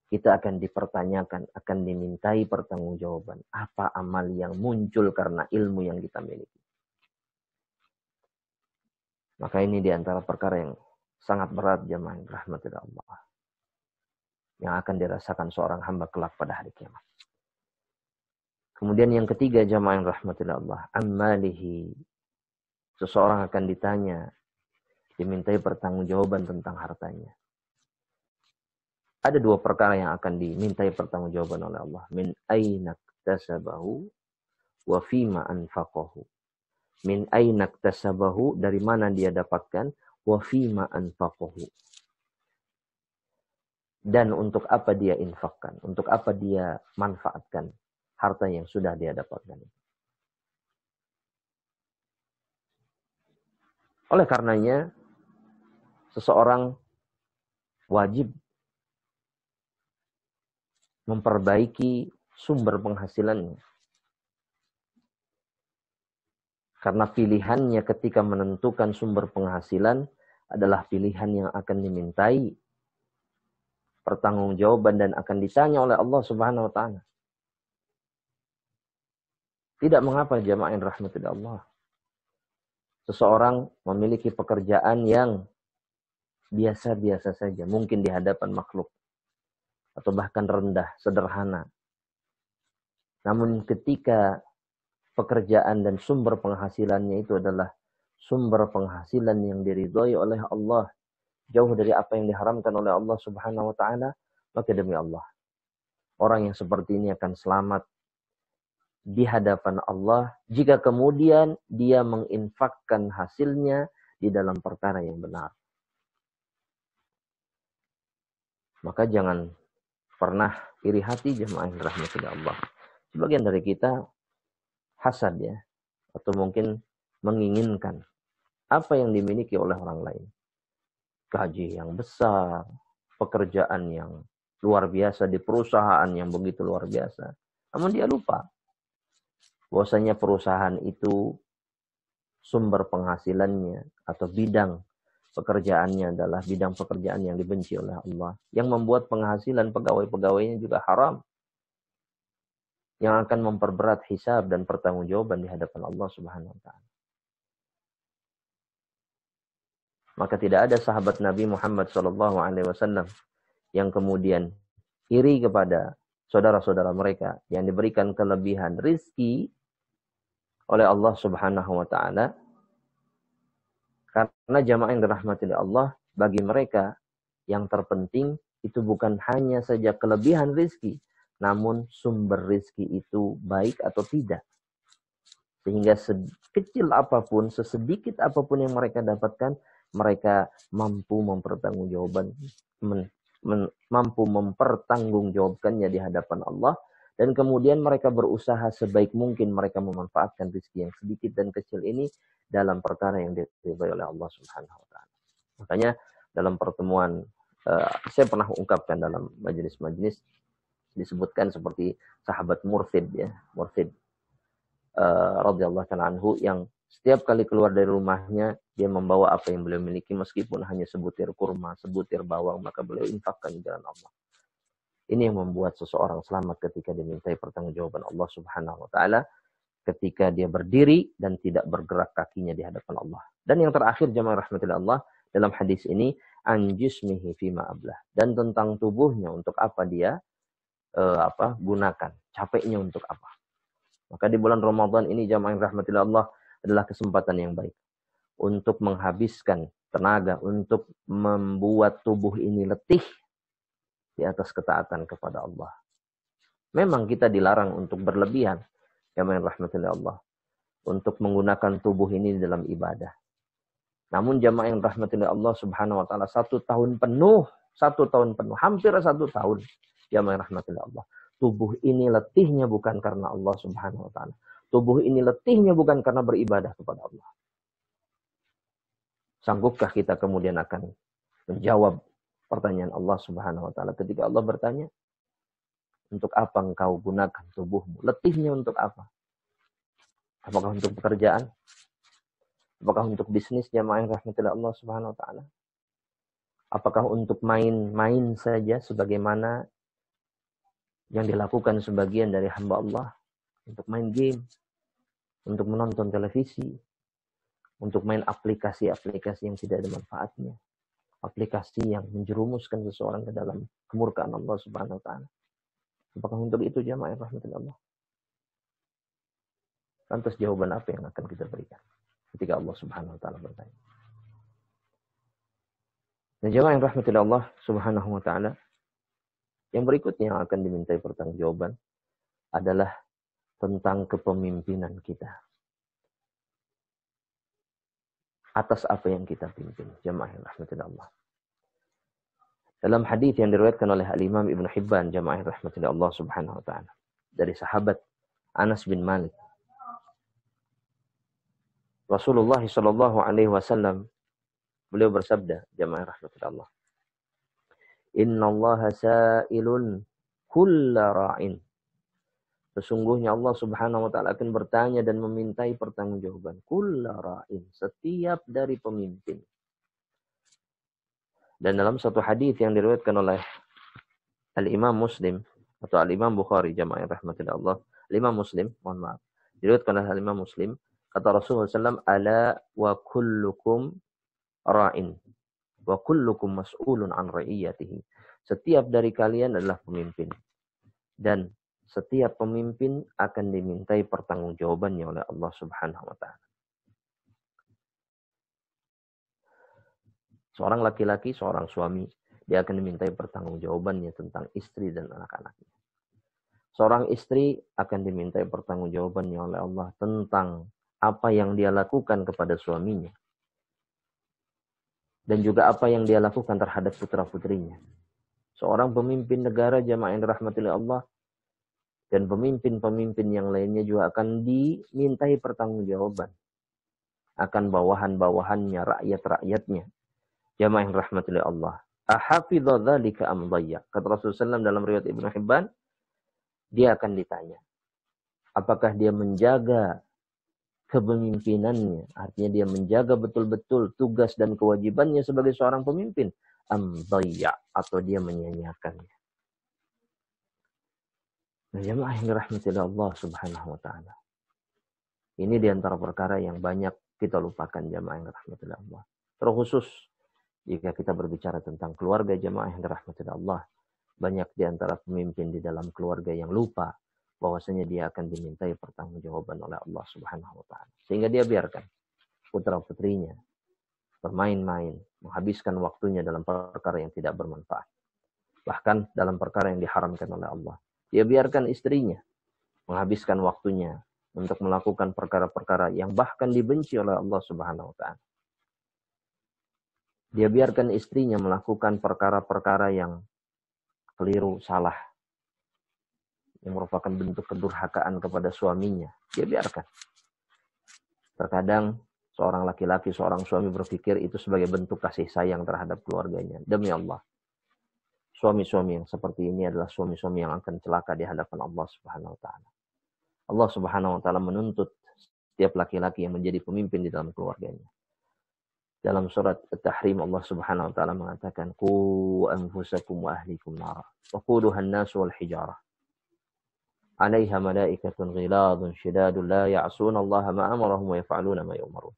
Kita akan dipertanyakan, akan dimintai pertanggungjawaban apa amal yang muncul karena ilmu yang kita miliki. Maka ini diantara perkara yang sangat berat, jamaah yang dirahmati oleh Allah, yang akan dirasakan seorang hamba kelak pada hari kiamat. Kemudian yang ketiga, jamaah yang rahmatillah Allah, ammalihi. Seseorang akan ditanya, dimintai pertanggungjawaban tentang hartanya. Ada dua perkara yang akan dimintai pertanggungjawaban oleh Allah. Min aina iktasabahu wa fima anfaqahu. Min aina iktasabahu, dari mana dia dapatkan, wa fima anfaqahu. Dan untuk apa dia infakkan, untuk apa dia manfaatkan harta yang sudah dia dapatkan. Oleh karenanya, seseorang wajib memperbaiki sumber penghasilannya. Karena pilihannya ketika menentukan sumber penghasilan adalah pilihan yang akan dimintai pertanggungjawaban dan akan ditanya oleh Allah Subhanahu wa taala. Tidak mengapa, jamaah yang rahmati Allah, seseorang memiliki pekerjaan yang biasa-biasa saja, mungkin di hadapan makhluk, atau bahkan rendah, sederhana. Namun ketika pekerjaan dan sumber penghasilannya itu adalah sumber penghasilan yang diridhoi oleh Allah, jauh dari apa yang diharamkan oleh Allah Subhanahu wa taala, maka demi Allah, orang yang seperti ini akan selamat di hadapan Allah jika kemudian dia menginfakkan hasilnya di dalam perkara yang benar. Maka jangan pernah iri hati, jemaah yang dirahmati Allah. Sebagian dari kita hasad ya, atau mungkin menginginkan apa yang dimiliki oleh orang lain. Gaji yang besar, pekerjaan yang luar biasa di perusahaan yang begitu luar biasa. Namun dia lupa bahwasanya perusahaan itu sumber penghasilannya atau bidang pekerjaannya adalah bidang pekerjaan yang dibenci oleh Allah, yang membuat penghasilan pegawai-pegawainya juga haram, yang akan memperberat hisab dan pertanggungjawaban di hadapan Allah Subhanahu wa taala. Maka tidak ada sahabat Nabi Muhammad SAW yang kemudian iri kepada saudara-saudara mereka yang diberikan kelebihan rizki oleh Allah Subhanahu wa taala. Karena jamaah yang dirahmati oleh Allah, bagi mereka yang terpenting itu bukan hanya saja kelebihan rizki, namun sumber rizki itu baik atau tidak. Sehingga sekecil apapun, sesedikit apapun yang mereka dapatkan, mereka mampu mampu mempertanggungjawabkannya di hadapan Allah. Dan kemudian mereka berusaha sebaik mungkin mereka memanfaatkan rezeki yang sedikit dan kecil ini dalam perkara yang diridhai oleh Allah Subhanahu wa taala. Makanya dalam pertemuan saya pernah ungkapkan dalam majelis-majelis disebutkan seperti sahabat Mursid ya, Mursid radhiyallahu ta'ala anhu, yang setiap kali keluar dari rumahnya dia membawa apa yang beliau miliki, meskipun hanya sebutir kurma, sebutir bawang, maka beliau infakkan di jalan Allah. Ini yang membuat seseorang selamat ketika dimintai pertanggungjawaban Allah Subhanahu wa taala ketika dia berdiri dan tidak bergerak kakinya di hadapan Allah. Dan yang terakhir, jamaah rahmatillah Allah, dalam hadis ini an jismihi fima ablah. Dan tentang tubuhnya untuk apa dia gunakan, capeknya untuk apa. Maka di bulan Ramadan ini jamaah yang rahmatillah Allah adalah kesempatan yang baik untuk menghabiskan tenaga, untuk membuat tubuh ini letih di atas ketaatan kepada Allah. Memang kita dilarang untuk berlebihan, jamaah yang rahmatillah Allah, untuk menggunakan tubuh ini dalam ibadah. Namun jamaah yang rahmatillah Allah subhanahu wa ta'ala, 1 tahun penuh, hampir 1 tahun, jamaah yang rahmatillah Allah. Tubuh ini letihnya bukan karena Allah subhanahu wa ta'ala. Tubuh ini letihnya bukan karena beribadah kepada Allah. Sanggupkah kita kemudian akan menjawab pertanyaan Allah subhanahu wa ta'ala ketika Allah bertanya, untuk apa engkau gunakan tubuhmu? Letihnya untuk apa? Apakah untuk pekerjaan? Apakah untuk bisnis, jamaah yang rahmatillah Allah subhanahu wa ta'ala? Apakah untuk main-main saja sebagaimana yang dilakukan sebagian dari hamba Allah? Untuk main game, untuk menonton televisi, untuk main aplikasi-aplikasi yang tidak ada manfaatnya, aplikasi yang menjerumuskan seseorang ke dalam kemurkaan Allah subhanahu wa ta'ala. Apakah untuk itu, jamaah yang rahmatillah Allah? Lantas jawaban apa yang akan kita berikan ketika Allah subhanahu wa ta'ala bertanya? Dan jamaah yang rahmatillah Allah subhanahu wa ta'ala, yang berikutnya yang akan dimintai pertanggungjawaban adalah tentang kepemimpinan kita. Atas apa yang kita pimpin, jamaah yang rahmatillah Allah. Dalam hadis yang diriwayatkan oleh Al-Imam Ibnu Hibban, jamaah yang rahmatillah Allah subhanahu wa ta'ala, dari sahabat Anas bin Malik, Rasulullah sallallahu alaihi wasallam beliau bersabda, jamaah rahmatillah Allah, Innallaha sa'ilun kulla ra'in. Sesungguhnya Allah subhanahu wa ta'ala akan bertanya dan memintai pertanggungjawaban. Kulla ra'in. Setiap dari pemimpin. Dan dalam satu hadis yang diriwayatkan oleh Al-Imam Muslim atau Al-Imam Bukhari, jamaah rahmatillah Allah, Al-Imam Muslim, mohon maaf, diriwayatkan oleh Al-Imam Muslim, kata Rasulullah SAW, ala wa kullukum ra'in wa kullukum mas'ulun an ra'iyatihi. Setiap dari kalian adalah pemimpin, dan setiap pemimpin akan dimintai pertanggungjawabannya oleh Allah Subhanahu wa taala. Seorang laki-laki, seorang suami, dia akan dimintai pertanggungjawabannya tentang istri dan anak-anaknya. Seorang istri akan dimintai pertanggungjawabannya oleh Allah tentang apa yang dia lakukan kepada suaminya. Dan juga apa yang dia lakukan terhadap putra-putrinya. Seorang pemimpin negara, jamaah yang dirahmati Allah, dan pemimpin-pemimpin yang lainnya juga akan dimintai pertanggungjawaban akan bawahan-bawahannya, rakyat-rakyatnya. Jamaah yang dirahmati Allah. Ahafidha dzalika am dhayya? Kata Rasulullah SAW dalam riwayat Ibnu Hibban, dia akan ditanya, apakah dia menjaga kepemimpinannya, artinya dia menjaga betul-betul tugas dan kewajibannya sebagai seorang pemimpin, am dhayya, atau dia menyia-nyiakannya. Nah, jamaah yang dirahmati Allah subhanahu wa ta'ala. Ini diantara perkara yang banyak kita lupakan, jamaah yang dirahmati Allah. Terkhusus jika kita berbicara tentang keluarga, jamaah yang dirahmati Allah. Banyak diantara pemimpin di dalam keluarga yang lupa bahwasanya dia akan dimintai pertanggungjawaban oleh Allah subhanahu wa ta'ala. Sehingga dia biarkan putra-putrinya bermain-main, menghabiskan waktunya dalam perkara yang tidak bermanfaat. Bahkan dalam perkara yang diharamkan oleh Allah. Dia biarkan istrinya menghabiskan waktunya untuk melakukan perkara-perkara yang bahkan dibenci oleh Allah subhanahu wa ta'ala. Dia biarkan istrinya melakukan perkara-perkara yang keliru, salah, yang merupakan bentuk kedurhakaan kepada suaminya. Dia biarkan. Terkadang seorang laki-laki, seorang suami berpikir itu sebagai bentuk kasih sayang terhadap keluarganya. Demi Allah, suami-suami yang seperti ini adalah suami-suami yang akan celaka di hadapan Allah subhanahu wa ta'ala. Allah subhanahu wa ta'ala menuntut setiap laki-laki yang menjadi pemimpin di dalam keluarganya. Dalam surat At-Tahrim Allah subhanahu wa ta'ala mengatakan, Qu anfusakum wa ahlikum nara, wa quduha an-nasu wal hijarah. Alaiha malaikatun ghiladun syidadun la ya'suna Allah ma amarahum wa yaf'aluna ma yu'marun.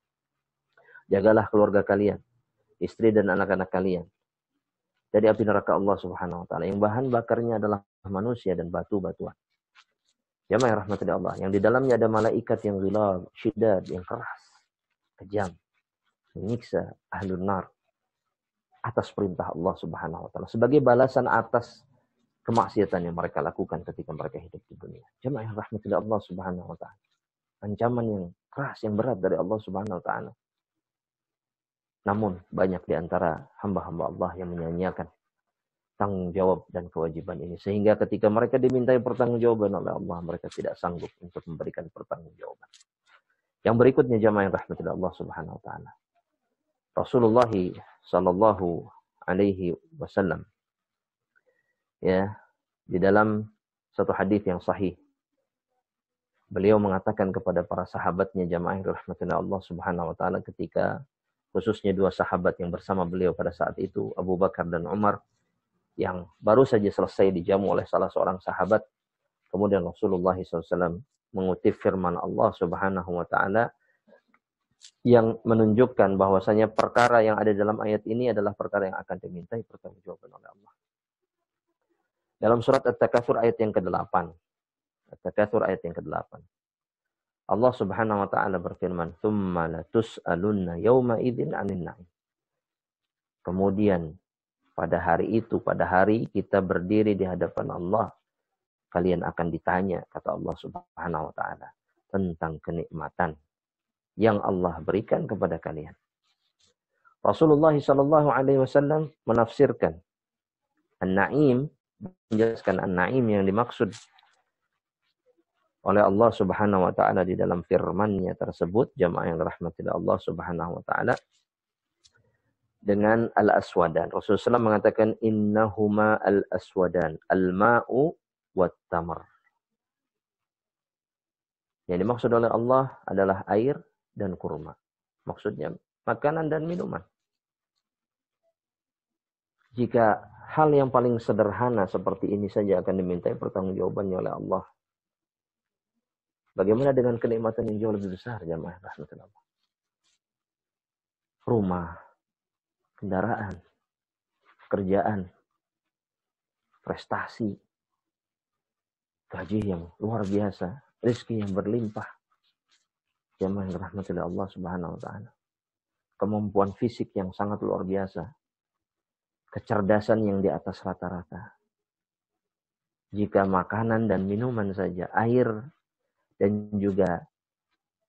Jagalah keluarga kalian istri dan anak-anak kalian dari api neraka Allah Subhanahu wa taala yang bahan bakarnya adalah manusia dan batu-batuan. Jamaah yang rahmati Allah, yang di dalamnya ada malaikat yang ghilab, syidad, yang keras, kejam, menyiksa ahlun nar atas perintah Allah Subhanahu wa taala sebagai balasan atas kemaksiatan yang mereka lakukan ketika mereka hidup di dunia. Jamaah yang rahmati Allah Subhanahu wa taala. Ancaman yang keras, yang berat dari Allah Subhanahu wa taala. Namun banyak di antara hamba-hamba Allah yang menyanyiakan tanggung jawab dan kewajiban ini. Sehingga ketika mereka dimintai pertanggungjawaban oleh Allah, mereka tidak sanggup untuk memberikan pertanggungjawaban. Yang berikutnya jamaah yang rahmati Allah Subhanahu wa taala. Rasulullah sallallahu alaihi wasallam ya, di dalam satu hadis yang sahih, beliau mengatakan kepada para sahabatnya jamaah yang rahmati Allah Subhanahu wa taala ketika khususnya dua sahabat yang bersama beliau pada saat itu, Abu Bakar dan Umar, yang baru saja selesai dijamu oleh salah seorang sahabat. Kemudian Rasulullah SAW mengutip firman Allah Subhanahu wa taala yang menunjukkan bahwasanya perkara yang ada dalam ayat ini adalah perkara yang akan dimintai pertanggungjawaban oleh Allah. Dalam surat At-Takatsur ayat yang ke-8. At-Takatsur ayat yang ke-8. Allah Subhanahu wa taala berfirman, "Tsumma latus'alunna yauma idzin 'anil na'im." Kemudian pada hari itu, pada hari kita berdiri di hadapan Allah, kalian akan ditanya, kata Allah Subhanahu wa taala, tentang kenikmatan yang Allah berikan kepada kalian. Rasulullah sallallahu alaihi wasallam menafsirkan an-na'im, menjelaskan an-na'im yang dimaksud oleh Allah Subhanahu wa taala di dalam firman-Nya tersebut, jamaah yang rahmati Allah Subhanahu wa taala, dengan al-aswadan. Rasulullah SAW mengatakan innahuma al-aswadan, al-ma'u wat-tamr. Yang dimaksud oleh Allah adalah air dan kurma. Maksudnya makanan dan minuman. Jika hal yang paling sederhana seperti ini saja akan dimintai pertanggungjawabannya oleh Allah, bagaimana dengan kenikmatan yang jauh lebih besar, jamaah rahmatullah? Rumah, kendaraan, kerjaan, prestasi, gaji yang luar biasa, rezeki yang berlimpah, jamaah rahmatullah Allah Subhanahu wa taala. Kemampuan fisik yang sangat luar biasa, kecerdasan yang di atas rata-rata. Jika makanan dan minuman saja, air dan juga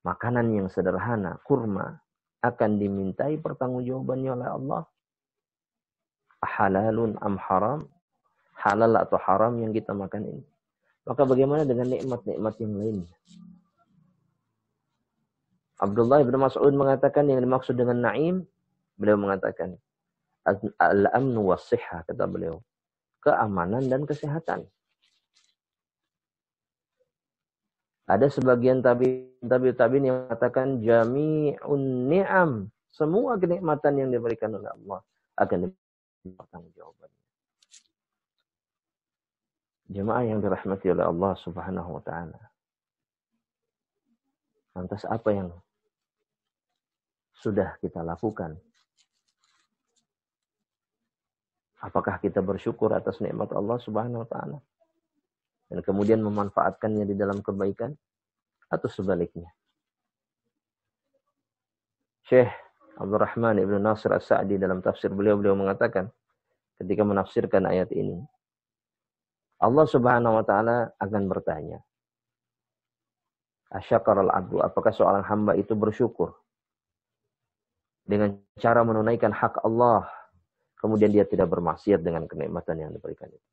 makanan yang sederhana, kurma, akan dimintai pertanggungjawabannya oleh Allah. Halalun am haram? Halal atau haram yang kita makan ini. Maka bagaimana dengan nikmat-nikmat yang lainnya? Abdullah bin Mas'ud mengatakan yang dimaksud dengan na'im, beliau mengatakan al-amnu was-sihah, kata beliau, keamanan dan kesehatan. Ada sebagian tabi'in yang mengatakan jami'un ni'am, semua kenikmatan yang diberikan oleh Allah akan dipertanggungjawabannya. Jemaah yang dirahmati oleh Allah Subhanahu wa taala. Lantas apa yang sudah kita lakukan? Apakah kita bersyukur atas nikmat Allah Subhanahu wa taala dan kemudian memanfaatkannya di dalam kebaikan, atau sebaliknya? Syekh Abdurrahman Ibn Nasir As-Sa'di dalam tafsir beliau mengatakan ketika menafsirkan ayat ini, Allah Subhanahu wa taala akan bertanya, asyakaral abdu, apakah seorang hamba itu bersyukur dengan cara menunaikan hak Allah, kemudian dia tidak bermaksiat dengan kenikmatan yang diberikan itu.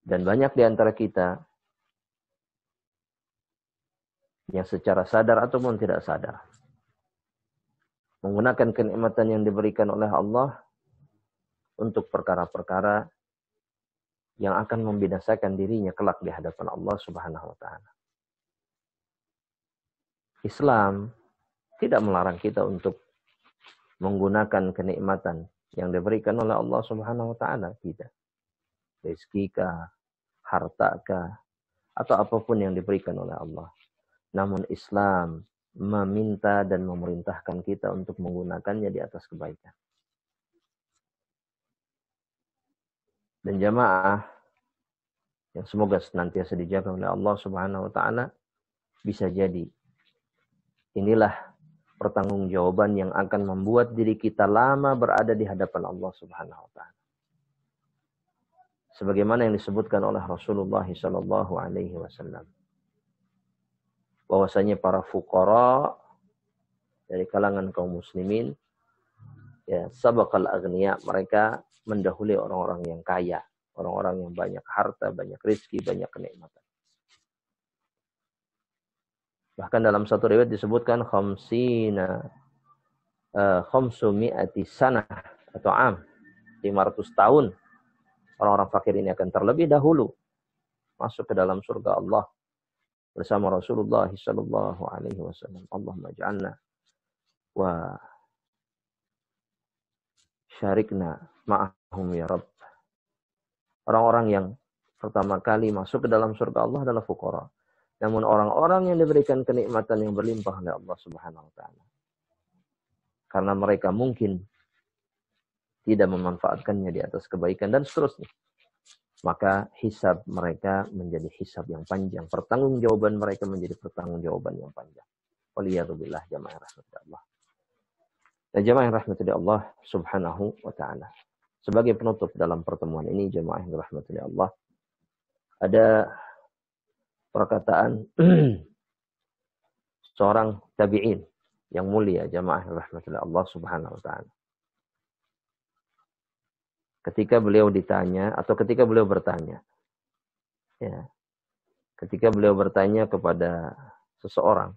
Dan banyak di antara kita yang secara sadar ataupun tidak sadar menggunakan kenikmatan yang diberikan oleh Allah untuk perkara-perkara yang akan membinasakan dirinya kelak di hadapan Allah Subhanahu wa taala. Islam tidak melarang kita untuk menggunakan kenikmatan yang diberikan oleh Allah Subhanahu wa taala, tidak. Rezeki kah, harta kah, atau apapun yang diberikan oleh Allah. Namun Islam meminta dan memerintahkan kita untuk menggunakannya di atas kebaikan. Dan jamaah yang semoga senantiasa dijaga oleh Allah Subhanahu wa taala, bisa jadi inilah pertanggungjawaban yang akan membuat diri kita lama berada di hadapan Allah Subhanahu wa taala. Sebagaimana yang disebutkan oleh Rasulullah sallallahu alaihi wasallam, bahwasanya para fuqara dari kalangan kaum muslimin, ya, sabaqal aghniya, mereka mendahului orang-orang yang kaya, orang-orang yang banyak harta, banyak rezeki, banyak kenikmatan. Bahkan dalam satu riwayat disebutkan khamsumi'ati sanah atau 500 tahun orang-orang fakir ini akan terlebih dahulu masuk ke dalam surga Allah bersama Rasulullah sallallahu alaihi wasallam. Allahumma ij'alna wa syarikna ma'ahum ya Rabb. Orang-orang yang pertama kali masuk ke dalam surga Allah adalah fuqara. Namun orang-orang yang diberikan kenikmatan yang berlimpah oleh Allah Subhanahu wa taala, karena mereka mungkin tidak memanfaatkannya di atas kebaikan dan seterusnya, maka hisab mereka menjadi hisab yang panjang, pertanggungjawaban mereka menjadi pertanggungjawaban yang panjang. Waliyadzubillah, jamaah rahmatillah Allah. Dan jamaah yang rahmatillah Allah Subhanahu wa taala. Sebagai penutup dalam pertemuan ini, jamaah yang rahmatillah Allah, ada perkataan seorang tabi'in yang mulia, jamaah yang rahmatillah Allah Subhanahu wa taala. Ketika beliau ditanya, atau ketika beliau bertanya, ya, ketika beliau bertanya kepada seseorang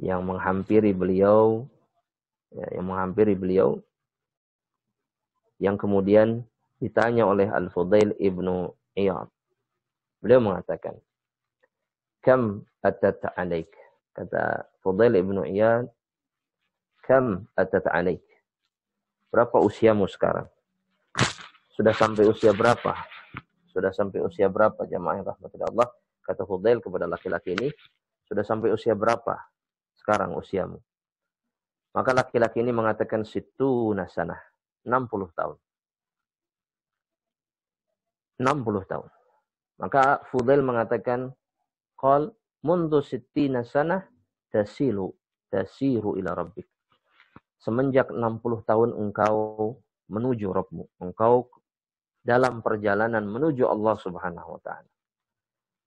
yang menghampiri beliau, ya, yang kemudian ditanya oleh Al-Fudail ibnu Iyad, beliau mengatakan, "Kam atat alaik?" Kata Fudail ibnu Iyad, "Kam atat alaik?" Berapa usiamu sekarang? Sudah sampai usia berapa? Sudah sampai usia berapa, jamaah yang rahmatullah Allah? Kata Fudail kepada laki-laki ini, sudah sampai usia berapa sekarang usiamu? Maka laki-laki ini mengatakan situ nasanah, 60 tahun. 60 tahun. Maka Fudail mengatakan, qal mundu sittina sanah tasiru ila rabbik. Semenjak 60 tahun engkau menuju Rabbmu, engkau dalam perjalanan menuju Allah Subhanahu wa taala.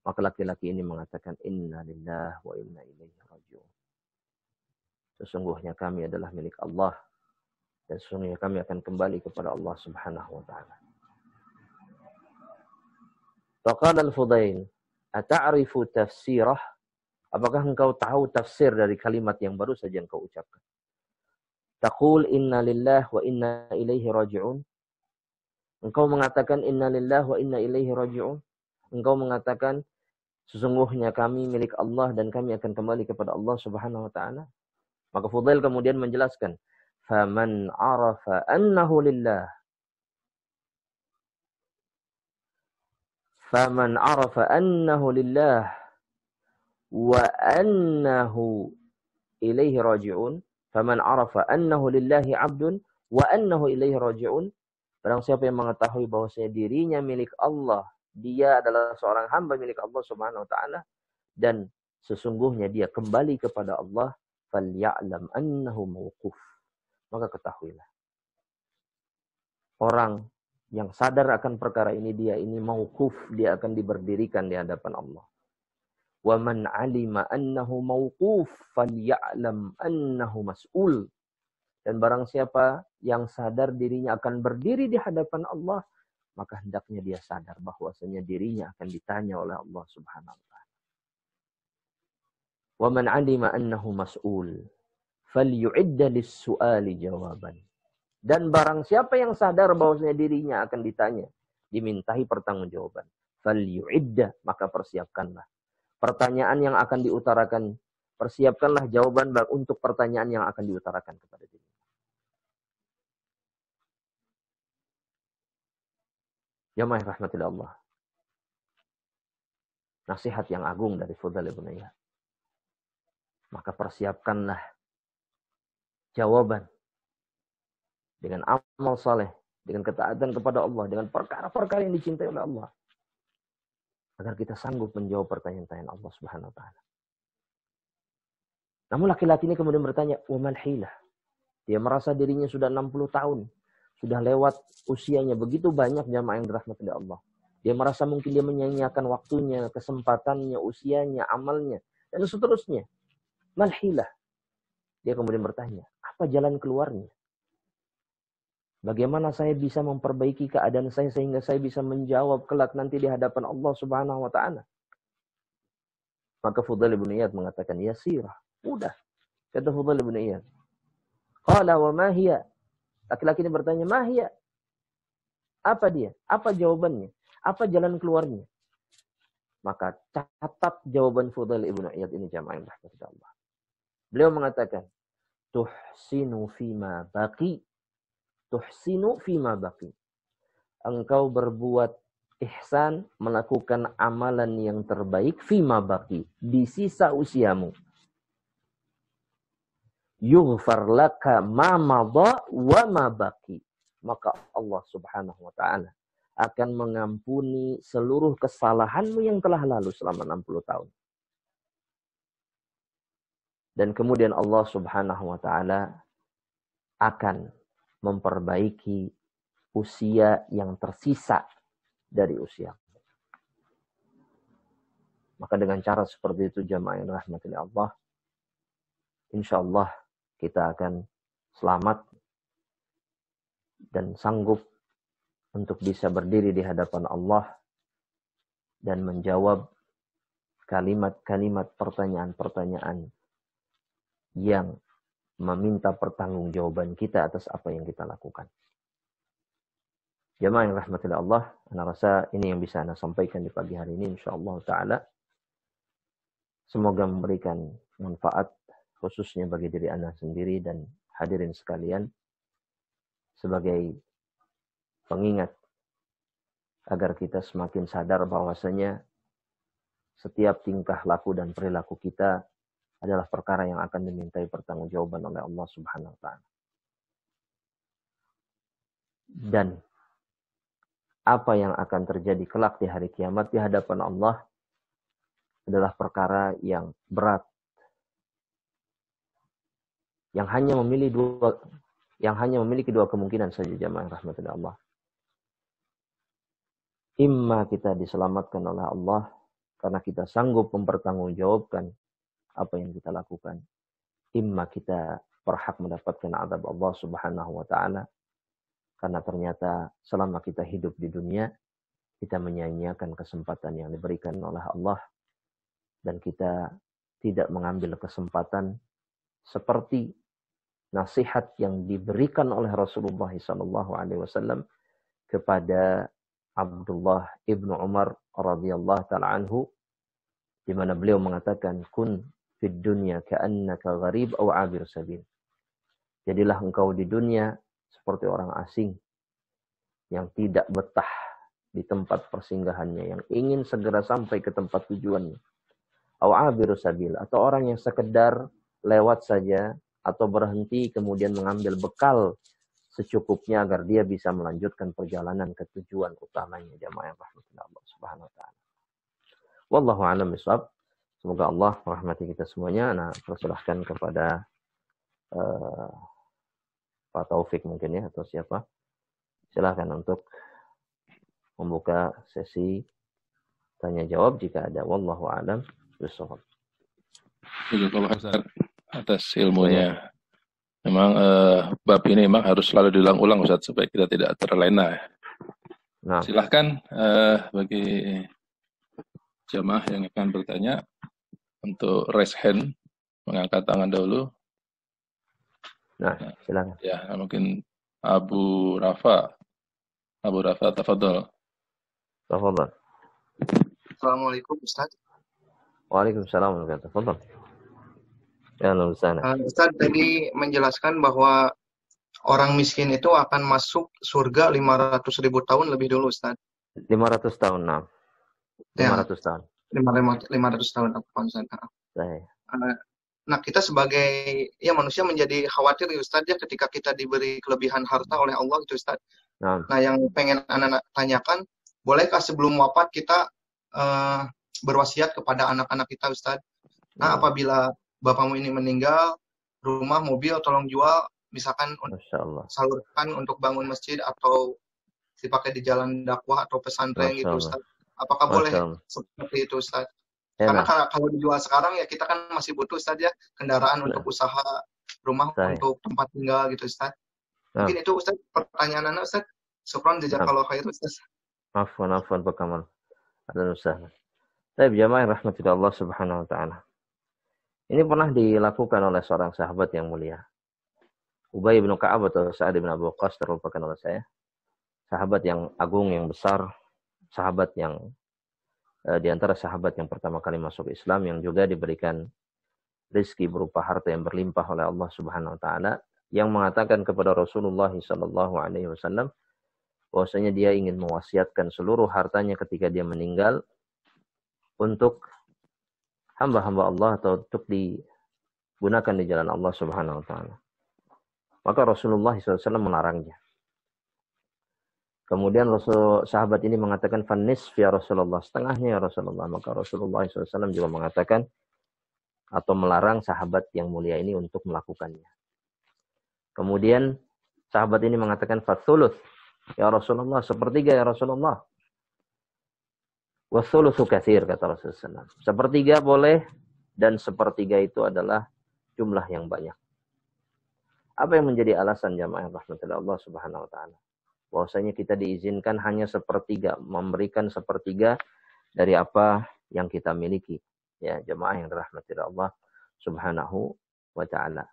Maka laki-laki ini mengatakan, inna lillahi wa inna ilaihi raji'un. Sesungguhnya kami adalah milik Allah dan sesungguhnya kami akan kembali kepada Allah Subhanahu wa taala. Faqala al-Fudail, ata'rifu tafsirah? Apakah engkau tahu tafsir dari kalimat yang baru saja engkau ucapkan? Taqul inna lillahi wa inna ilaihi raji'un. Engkau mengatakan inna lillahi wa inna ilaihi raji'un. Engkau mengatakan sesungguhnya kami milik Allah dan kami akan kembali kepada Allah Subhanahu wa taala. Maka Fudail kemudian menjelaskan, faman arafa annahu lillah, faman arafa annahu lillah wa annahu ilaihi raji'un, faman arafa annahu lillahi 'abdun wa annahu ilaihi raji'un. Barang siapa yang mengetahui bahwasanya dirinya milik Allah, dia adalah seorang hamba milik Allah Subhanahu wa taala dan sesungguhnya dia kembali kepada Allah, falya'lam annahu mauquf. Maka ketahuilah, orang yang sadar akan perkara ini, dia ini mauquf, dia akan diberdirikan di hadapan Allah. Wa man 'alima annahu mauquf falya'lam annahu mas'ul. Dan barang siapa yang sadar dirinya akan berdiri di hadapan Allah, maka hendaknya dia sadar bahwasanya dirinya akan ditanya oleh Allah Subhanahu wa taala. Wa man 'alima annahu mas'ul falyu'idda lis-su'ali jawaban. Dan barang siapa yang sadar bahwasanya dirinya akan ditanya, dimintai pertanggungjawaban, falyu'idda, maka persiapkanlah pertanyaan yang akan diutarakan, persiapkanlah jawaban untuk pertanyaan yang akan diutarakan kepada diri. Jamaah rahmatillah Allah. Nasihat yang agung dari Fudail ibn Iyad. maka persiapkanlah jawaban dengan amal saleh, dengan ketaatan kepada Allah, dengan perkara-perkara yang dicintai oleh Allah, agar kita sanggup menjawab pertanyaan-pertanyaan Allah Subhanahu wa taala. Namun laki-laki ini kemudian bertanya, "Wa mal hilah?" Dia merasa dirinya sudah 60 tahun, sudah lewat usianya begitu banyak jamaah yang dirahmati oleh Allah. Dia merasa mungkin dia menyia-nyiakan waktunya, kesempatannya, usianya, amalnya, dan seterusnya. Mal hilah? Dia kemudian bertanya, apa jalan keluarnya? Bagaimana saya bisa memperbaiki keadaan saya sehingga saya bisa menjawab kelak nanti di hadapan Allah Subhanahu wa taala? Maka Fudail bin Iyad mengatakan, yasirah, mudah. Kata Fudail bin Iyad. Qala wa ma hiya? Laki-laki ini bertanya, ma hiya? Apa dia? Apa jawabannya? Apa jalan keluarnya? Maka catat jawaban Fudail bin Iyad ini jamaah yang dirahmati Allah. Beliau mengatakan, tuhsinu fima baqi. Tuhsinu fima baqi. Engkau berbuat ihsan, melakukan amalan yang terbaik fima baqi, di sisa usiamu. Yughfar laka ma madha wa ma baqi. Maka Allah Subhanahu wa taala akan mengampuni seluruh kesalahanmu yang telah lalu selama 60 tahun. Dan kemudian Allah Subhanahu wa taala akan memperbaiki usia yang tersisa dari usia. Maka dengan cara seperti itu jamaah yang dirahmati Allah, insyaallah kita akan selamat dan sanggup untuk bisa berdiri di hadapan Allah dan menjawab kalimat-kalimat pertanyaan-pertanyaan yang meminta pertanggungjawaban kita atas apa yang kita lakukan. Jamaah yang rahmatillah Allah, ana rasa ini yang bisa ana sampaikan di pagi hari ini insyaallah taala. Semoga memberikan manfaat khususnya bagi diri ana sendiri dan hadirin sekalian sebagai pengingat agar kita semakin sadar bahwasanya setiap tingkah laku dan perilaku kita adalah perkara yang akan dimintai pertanggungjawaban oleh Allah Subhanahu wa taala. Dan apa yang akan terjadi kelak di hari kiamat di hadapan Allah adalah perkara yang berat. Yang hanya memiliki dua kemungkinan saja jamaah rahmatullah Allah. Imma kita diselamatkan oleh Allah karena kita sanggup mempertanggungjawabkan apa yang kita lakukan. Imma kita berhak mendapatkan azab Allah Subhanahu wa taala karena ternyata selama kita hidup di dunia kita menyia-nyiakan kesempatan yang diberikan oleh Allah dan kita tidak mengambil kesempatan seperti nasihat yang diberikan oleh Rasulullah SAW kepada Abdullah ibnu Umar radhiyallahu taala anhu, di mana beliau mengatakan kun fid dunya ka'annaka gharib aw 'abir sabil. Jadilah engkau di dunia seperti orang asing yang tidak betah di tempat persinggahannya, yang ingin segera sampai ke tempat tujuannya. Aw 'abir sabil, atau orang yang sekedar lewat saja atau berhenti kemudian mengambil bekal secukupnya agar dia bisa melanjutkan perjalanan ke tujuan utamanya jamaah rahmatullah Allah Subhanahu wa taala. Wallahu a'lam bishawab. Semoga Allah merahmati kita semuanya. Nah, persilahkan kepada Pak Taufik mungkin ya atau siapa. Silakan untuk membuka sesi tanya jawab jika ada. Wallahu a'lam bishawab. Jazakallah Ustaz atas ilmunya. Memang bab ini memang harus selalu diulang-ulang Ustaz supaya kita tidak terlena. Nah. Silahkan bagi jamaah yang akan bertanya untuk raise hand, mengangkat tangan dahulu. Nah, silakan. Ya, mungkin Abu Rafa, tafadhol. Tafadhol. Assalamualaikum Ustaz. Waalaikumsalam warahmatullahi wabarakatuh. Ya, Ustaz tadi menjelaskan bahwa orang miskin itu akan masuk surga 500.000 tahun lebih dulu, Ustaz. 500 tahun, nah. 500 tahun. 500 tahun apa Ustaz? Nah, kita sebagai ya manusia menjadi khawatir ya Ustaz ya ketika kita diberi kelebihan harta oleh Allah gitu Ustaz. Nah, yang pengen anak tanyakan, bolehkah sebelum wafat kita berwasiat kepada anak-anak kita Ustaz? Nah, apabila bapakmu ini meninggal, rumah, mobil tolong jual, misalkan salurkan untuk bangun masjid atau dipakai di jalan dakwah atau pesantren gitu Ustaz. Apakah boleh seperti itu Ustaz? Karena kalau dijual sekarang ya kita kan masih butuh Ustaz ya, kendaraan untuk usaha, rumah untuk tempat tinggal gitu Ustaz. Mungkin itu Ustaz pertanyaan Anda Ustaz. Syukran jazakallahu khair Ustaz. Afwan Pak Kamal. Ada Ustaz. Saya jamaah yang rahmatillah Allah Subhanahu wa taala. Ini pernah dilakukan oleh seorang sahabat yang mulia. Ubay bin Ka'ab atau Sa'ad bin Abi Waqqas terlupakan oleh saya. Sahabat yang agung, yang besar, sahabat yang di antara sahabat yang pertama kali masuk Islam, yang juga diberikan rezeki berupa harta yang berlimpah oleh Allah Subhanahu wa taala, yang mengatakan kepada Rasulullah sallallahu alaihi wasallam bahwasanya dia ingin mewasiatkan seluruh hartanya ketika dia meninggal untuk hamba-hamba Allah atau untuk digunakan di jalan Allah Subhanahu wa taala. Maka Rasulullah SAW melarangnya. Kemudian sahabat ini mengatakan fanis ya Rasulullah, setengahnya ya Rasulullah. Maka Rasulullah SAW juga mengatakan atau melarang sahabat yang mulia ini untuk melakukannya. Kemudian sahabat ini mengatakan fathuluth ya Rasulullah, sepertiga ya Rasulullah. Wathuluthu katsir kata Rasulullah. Sepertiga boleh dan sepertiga itu adalah jumlah yang banyak. Apa yang menjadi alasan jamaah rahmatullah Allah Subhanahu wa taala? Bahwasanya kita diizinkan hanya sepertiga, memberikan sepertiga dari apa yang kita miliki. Ya, jemaah yang dirahmati Allah Subhanahu wa taala.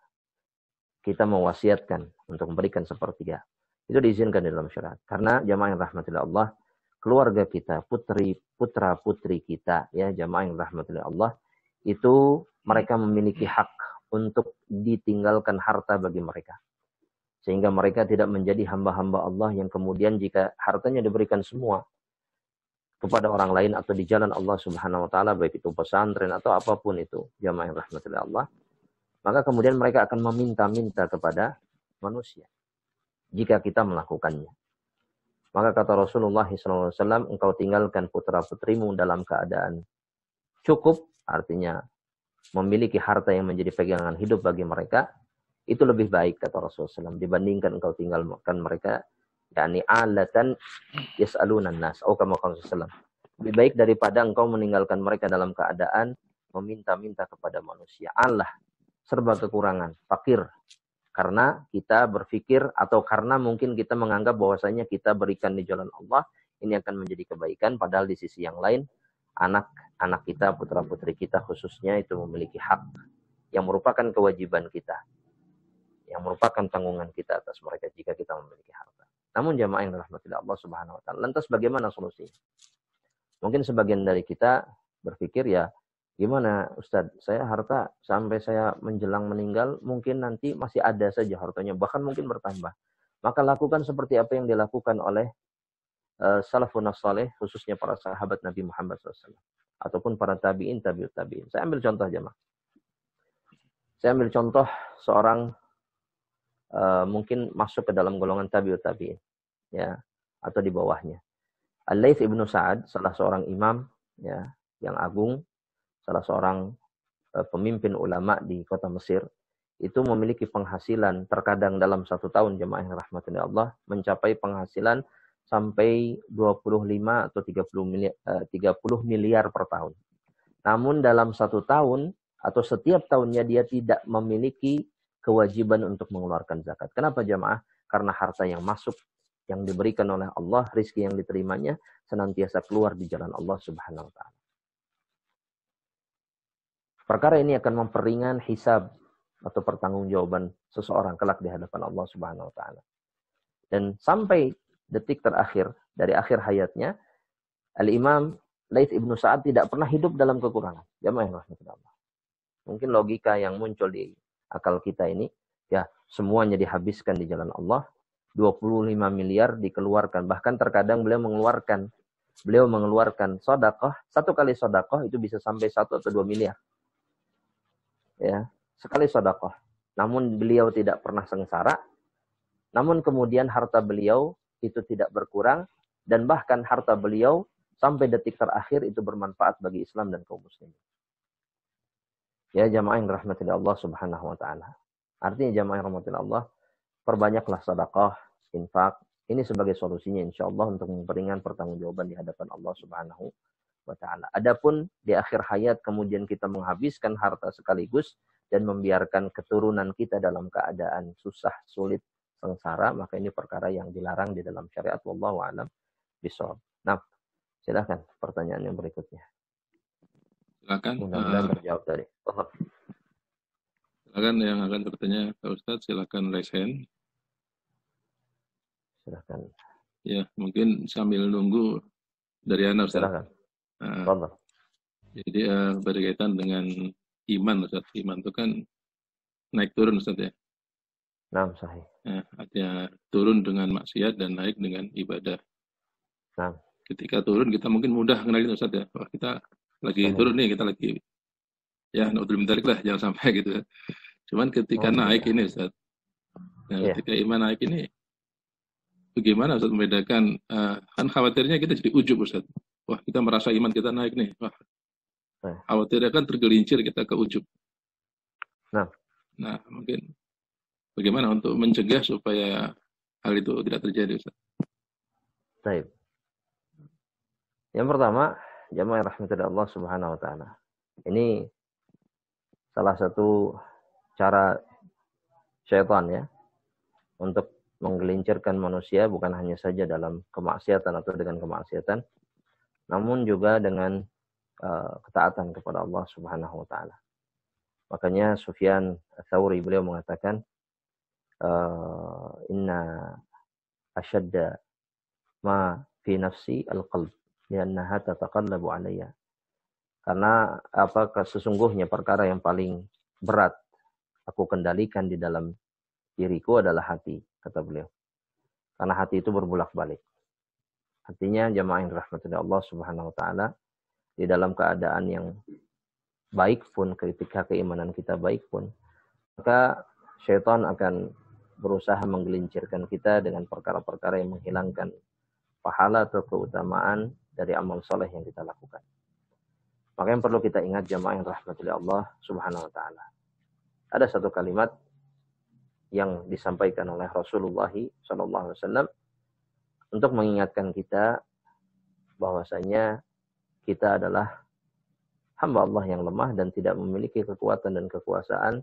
Kita mewasiatkan untuk memberikan sepertiga. Itu diizinkan di dalam syariat. Karena jemaah yang dirahmati Allah, keluarga kita, putra-putri kita, ya, jemaah yang dirahmati Allah, itu mereka memiliki hak untuk ditinggalkan harta bagi mereka. Sehingga mereka tidak menjadi hamba-hamba Allah yang kemudian jika hartanya diberikan semua kepada orang lain atau di jalan Allah Subhanahu wa taala, baik itu pesantren atau apapun itu, jamaah yang rahmatullah Allah, maka kemudian mereka akan meminta-minta kepada manusia jika kita melakukannya. Maka kata Rasulullah SAW, engkau tinggalkan putra-putrimu dalam keadaan cukup, artinya memiliki harta yang menjadi pegangan hidup bagi mereka, itu lebih baik kata Rasulullah SAW dibandingkan engkau tinggalkan mereka yakni alatan yas'alunan nas atau kama qala Rasulullah. Lebih baik daripada engkau meninggalkan mereka dalam keadaan meminta-minta kepada manusia. Allah serba kekurangan, fakir. Karena kita berpikir atau karena mungkin kita menganggap bahwasanya kita berikan di jalan Allah ini akan menjadi kebaikan, padahal di sisi yang lain anak-anak kita, putra-putri kita khususnya itu memiliki hak yang merupakan kewajiban kita, yang merupakan tanggungan kita atas mereka jika kita memiliki harta. Namun jamaah yang dirahmati Allah Subhanahu wa taala, lantas bagaimana solusinya? Mungkin sebagian dari kita berpikir, ya gimana Ustaz, saya harta sampai saya menjelang meninggal mungkin nanti masih ada saja hartanya, bahkan mungkin bertambah. Maka lakukan seperti apa yang dilakukan oleh salafun saleh, khususnya para sahabat Nabi Muhammad SAW ataupun para tabi'in, tabi'ut tabi'in. Saya ambil contoh jamaah. Saya ambil contoh seorang mungkin masuk ke dalam golongan tabi'ut tabi'in, ya, atau di bawahnya. Al-Laits ibnu Sa'ad, salah seorang imam, ya, yang agung, salah seorang pemimpin ulama di kota Mesir, itu memiliki penghasilan terkadang dalam satu tahun, jemaah yang rahmatullah Allah, mencapai penghasilan sampai 25 atau 30 miliar per tahun. Namun dalam satu tahun atau setiap tahunnya dia tidak memiliki kewajiban untuk mengeluarkan zakat. Kenapa jemaah? Karena harta yang masuk, yang diberikan oleh Allah, rizki yang diterimanya senantiasa keluar di jalan Allah Subhanahu wa taala. Perkara ini akan memperingan hisab atau pertanggungjawaban seseorang kelak di hadapan Allah Subhanahu wa taala. Dan sampai detik terakhir dari akhir hayatnya, Al-Imam Laits ibnu Sa'ad tidak pernah hidup dalam kekurangan. Jamaah rahmatullah. Mungkin logika yang muncul di akal kita ini, ya semuanya dihabiskan di jalan Allah, 25 miliar dikeluarkan. Bahkan terkadang beliau mengeluarkan sedekah, satu kali sedekah itu bisa sampai 1 atau 2 miliar. Ya, sekali sedekah, namun beliau tidak pernah sengsara, namun kemudian harta beliau itu tidak berkurang, dan bahkan harta beliau sampai detik terakhir itu bermanfaat bagi Islam dan kaum muslimin. Ya jamaah yang dirahmati Allah Subhanahu wa taala. Artinya jamaah yang dirahmati Allah, perbanyaklah sedekah, infak. Ini sebagai solusinya insyaallah untuk memperingan pertanggungjawaban di hadapan Allah Subhanahu wa taala. Adapun di akhir hayat kemudian kita menghabiskan harta sekaligus dan membiarkan keturunan kita dalam keadaan susah, sulit, sengsara, maka ini perkara yang dilarang di dalam syariat. Wallahu a'lam bishawab. Nah, silakan pertanyaan yang berikutnya. Silakan. Mudah-mudahan terjawab tadi. Silakan yang akan bertanya Pak Ustadz, silakan raise hand. Silakan. Ya, mungkin sambil nunggu dari Anda Ustadz. Silakan. Jadi berkaitan dengan iman Ustadz. Iman itu kan naik turun Ustadz ya. Nah, sahih. Artinya turun dengan maksiat dan naik dengan ibadah. Nah. Ketika turun kita mungkin mudah kenalin Ustadz ya. Wah, kita lagi turun nih, kita lagi ya naudzubillah lah, jangan sampai gitu. Cuman ketika naik ini Ustaz. Nah, ketika iman naik ini bagaimana Ustaz membedakan, kan khawatirnya kita jadi ujub Ustaz. Wah, kita merasa iman kita naik nih. Wah. Khawatirnya kan tergelincir kita ke ujub. Nah, mungkin bagaimana untuk mencegah supaya hal itu tidak terjadi Ustaz? Baik. Yang pertama, jamaah rahmatullah Allah Subhanahu wa taala. Ini salah satu cara syaitan ya untuk menggelincirkan manusia bukan hanya saja dalam kemaksiatan atau dengan kemaksiatan, namun juga dengan ketaatan kepada Allah Subhanahu wa taala. Makanya Sufyan Ats-Tsauri beliau mengatakan inna ashadda ma fi nafsi al-qalb li'annaha tataqallabu alayya. Karena sesungguhnya perkara yang paling berat aku kendalikan di dalam diriku adalah hati, kata beliau. Karena hati itu berbolak-balik. Artinya jamaah yang dirahmati Allah Subhanahu wa taala, di dalam keadaan yang baik pun, ketika keimanan kita baik pun, maka syaitan akan berusaha menggelincirkan kita dengan perkara-perkara yang menghilangkan pahala atau keutamaan dari amal soleh yang kita lakukan. Maka yang perlu kita ingat jamaah yang rahmati Allah Subhanahu wa taala. Ada satu kalimat yang disampaikan oleh Rasulullah SAW untuk mengingatkan kita bahwasanya kita adalah hamba Allah yang lemah dan tidak memiliki kekuatan dan kekuasaan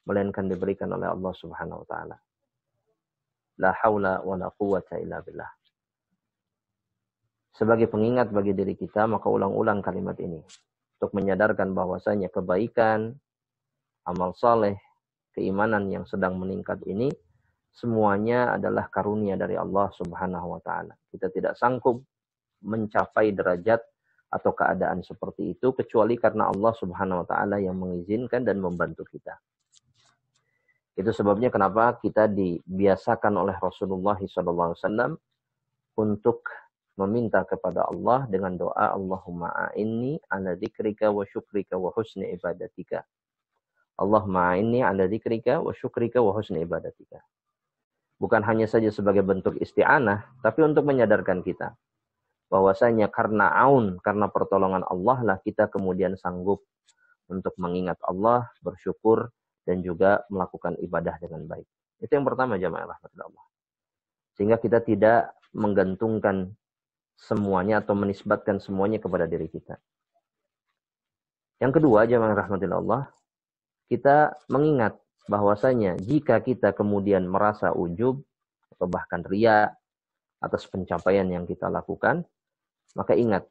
melainkan diberikan oleh Allah Subhanahu wa taala. La haula wa la quwwata illa billah. Sebagai pengingat bagi diri kita, maka ulang-ulang kalimat ini untuk menyadarkan bahwasanya kebaikan, amal saleh, keimanan yang sedang meningkat ini semuanya adalah karunia dari Allah Subhanahu wa taala. Kita tidak sanggup mencapai derajat atau keadaan seperti itu kecuali karena Allah Subhanahu wa taala yang mengizinkan dan membantu kita. Itu sebabnya kenapa kita dibiasakan oleh Rasulullah SAW untuk meminta kepada Allah dengan doa Allahumma a'inni ala dzikrika wa syukrika wa husni ibadatika. Allahumma a'inni ala dzikrika wa syukrika wa husni ibadatika. Bukan hanya saja sebagai bentuk isti'anah, tapi untuk menyadarkan kita bahwasanya karena aun, karena pertolongan Allah lah kita kemudian sanggup untuk mengingat Allah, bersyukur, dan juga melakukan ibadah dengan baik. Itu yang pertama jamaah rahmatullah. Sehingga kita tidak menggantungkan semuanya atau menisbatkan semuanya kepada diri kita. Yang kedua, jamaah rahmatillah, kita mengingat bahwasanya jika kita kemudian merasa ujub atau bahkan riya atas pencapaian yang kita lakukan, maka ingat,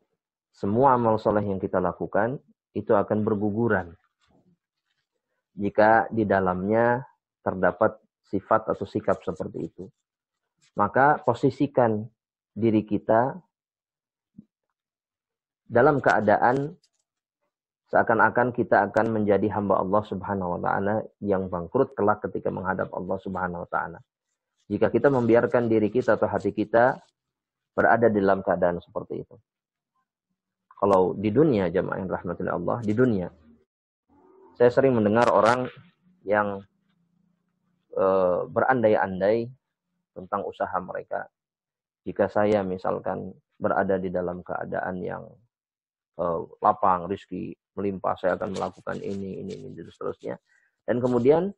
semua amal soleh yang kita lakukan itu akan berguguran jika di dalamnya terdapat sifat atau sikap seperti itu. Maka posisikan diri kita dalam keadaan seakan-akan kita akan menjadi hamba Allah Subhanahu wa taala yang bangkrut kelak ketika menghadap Allah Subhanahu wa taala. Jika kita membiarkan diri kita atau hati kita berada dalam keadaan seperti itu. Kalau di dunia jamaah yang rahmatillah Allah, di dunia saya sering mendengar orang yang berandai-andai tentang usaha mereka. Jika saya misalkan berada di dalam keadaan yang lapang, rizki melimpah, saya akan melakukan ini, dan seterusnya. Dan kemudian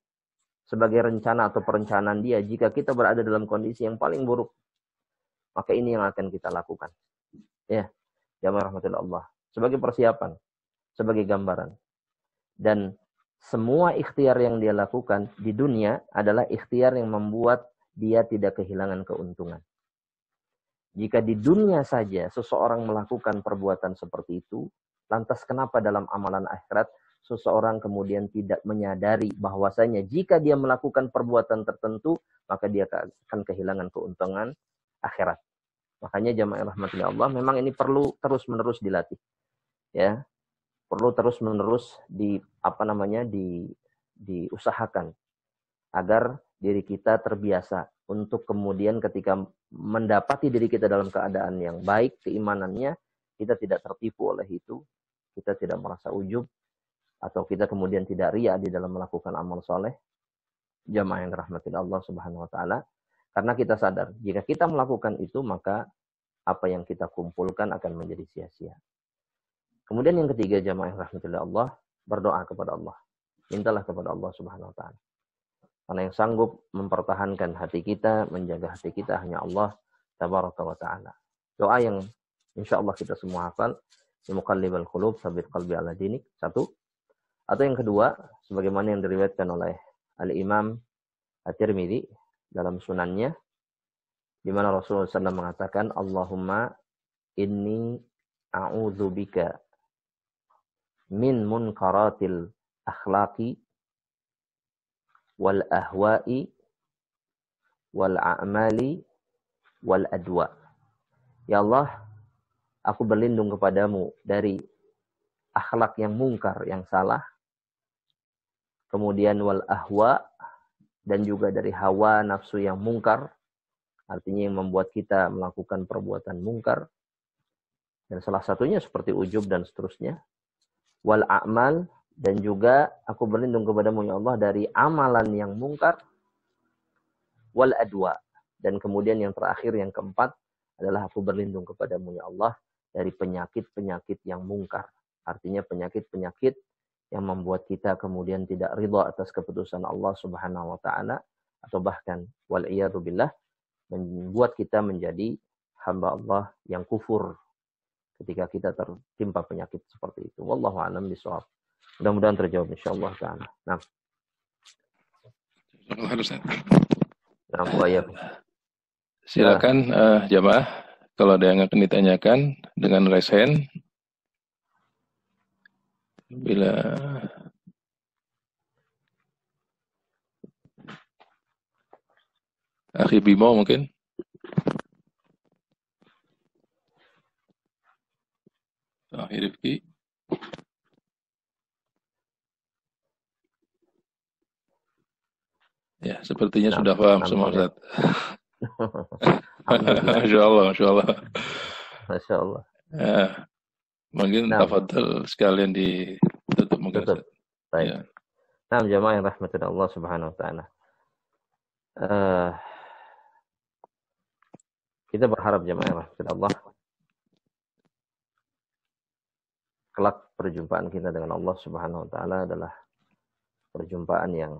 sebagai rencana atau perencanaan dia, jika kita berada dalam kondisi yang paling buruk, maka ini yang akan kita lakukan. Ya, jamaah rahmatullah Allah. Sebagai persiapan, sebagai gambaran. Dan semua ikhtiar yang dia lakukan di dunia adalah ikhtiar yang membuat dia tidak kehilangan keuntungan. Jika di dunia saja seseorang melakukan perbuatan seperti itu, lantas kenapa dalam amalan akhirat seseorang kemudian tidak menyadari bahwasanya jika dia melakukan perbuatan tertentu, maka dia akan kehilangan keuntungan akhirat. Makanya jamaah rahmatullah Allah, memang ini perlu terus-menerus dilatih. Ya. Perlu terus-menerus diusahakan agar diri kita terbiasa untuk kemudian ketika mendapati diri kita dalam keadaan yang baik keimanannya, kita tidak tertipu oleh itu, kita tidak merasa ujub, atau kita kemudian tidak riya di dalam melakukan amal soleh. Jamaah yang dirahmati Allah Subhanahu Wa Taala, karena kita sadar jika kita melakukan itu maka apa yang kita kumpulkan akan menjadi sia-sia. Kemudian yang ketiga, jamaah yang rahmatullah Allah, berdoa kepada Allah. Mintalah kepada Allah Subhanahu Wa Taala. Karena yang sanggup mempertahankan hati kita, menjaga hati kita hanya Allah Tabaraka wa Ta'ala. Doa yang insya Allah kita semua hafal. Ya muqallibal qulub, tsabbit qalbi ala dinik. Satu. Atau yang kedua, sebagaimana yang diriwayatkan oleh Al-Imam At-Tirmidzi dalam sunannya, di mana Rasulullah SAW mengatakan, Allahumma inni a'udzubika min munkaratil akhlaqi wal ahwa'i wal a'mali wal adwa. Ya Allah, aku berlindung kepadamu dari akhlak yang mungkar, yang salah. Kemudian wal ahwa, dan juga dari hawa nafsu yang mungkar. Artinya yang membuat kita melakukan perbuatan mungkar. Dan salah satunya seperti ujub dan seterusnya. Wal a'mal, dan juga aku berlindung kepadamu ya Allah dari amalan yang mungkar. Wal adwa, dan kemudian yang terakhir, yang keempat adalah aku berlindung kepadamu ya Allah dari penyakit-penyakit yang mungkar. Artinya penyakit-penyakit yang membuat kita kemudian tidak ridha atas keputusan Allah Subhanahu wa Ta'ala, atau bahkan wal'iyadu billah membuat kita menjadi hamba Allah yang kufur ketika kita tertimpa penyakit seperti itu. Wallahu a'lam bishawab. Mudah-mudahan terjawab insyaallah taala. Nah. Silakan jamaah, kalau ada yang akan ditanyakan dengan raise hand. Bila Akhi Bimo mungkin. Akhi Rifki. Ya, sepertinya sudah paham semua Ustaz. Masya Allah, Masya Allah. Masya Allah. Mungkin tafadhal sekalian ditutup mungkin. Tutup. Baik. Ya. Nah, jamaah yang rahmatullah Allah Subhanahu wa Ta'ala. Kita berharap jamaah yang rahmatullah Allah, kelak perjumpaan kita dengan Allah Subhanahu wa Ta'ala adalah perjumpaan yang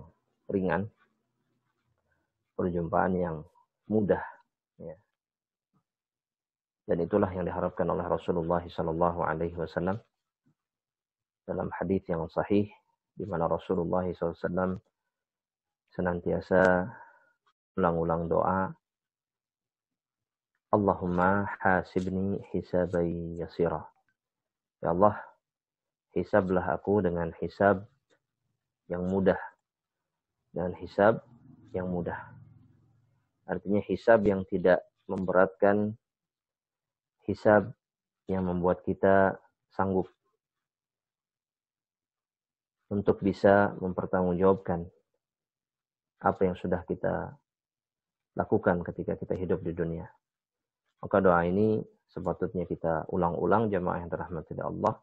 ringan, perjumpaan yang mudah, ya. Dan itulah yang diharapkan oleh Rasulullah SAW dalam hadis yang sahih, di mana Rasulullah SAW senantiasa ulang-ulang doa, Allahumma hasibni hisabai yasira. Ya Allah, hisablah aku dengan hisab yang mudah, dengan hisab yang mudah. Artinya hisab yang tidak memberatkan, hisab yang membuat kita sanggup untuk bisa mempertanggungjawabkan apa yang sudah kita lakukan ketika kita hidup di dunia. Maka doa ini sepatutnya kita ulang-ulang jamaah yang dirahmati Allah,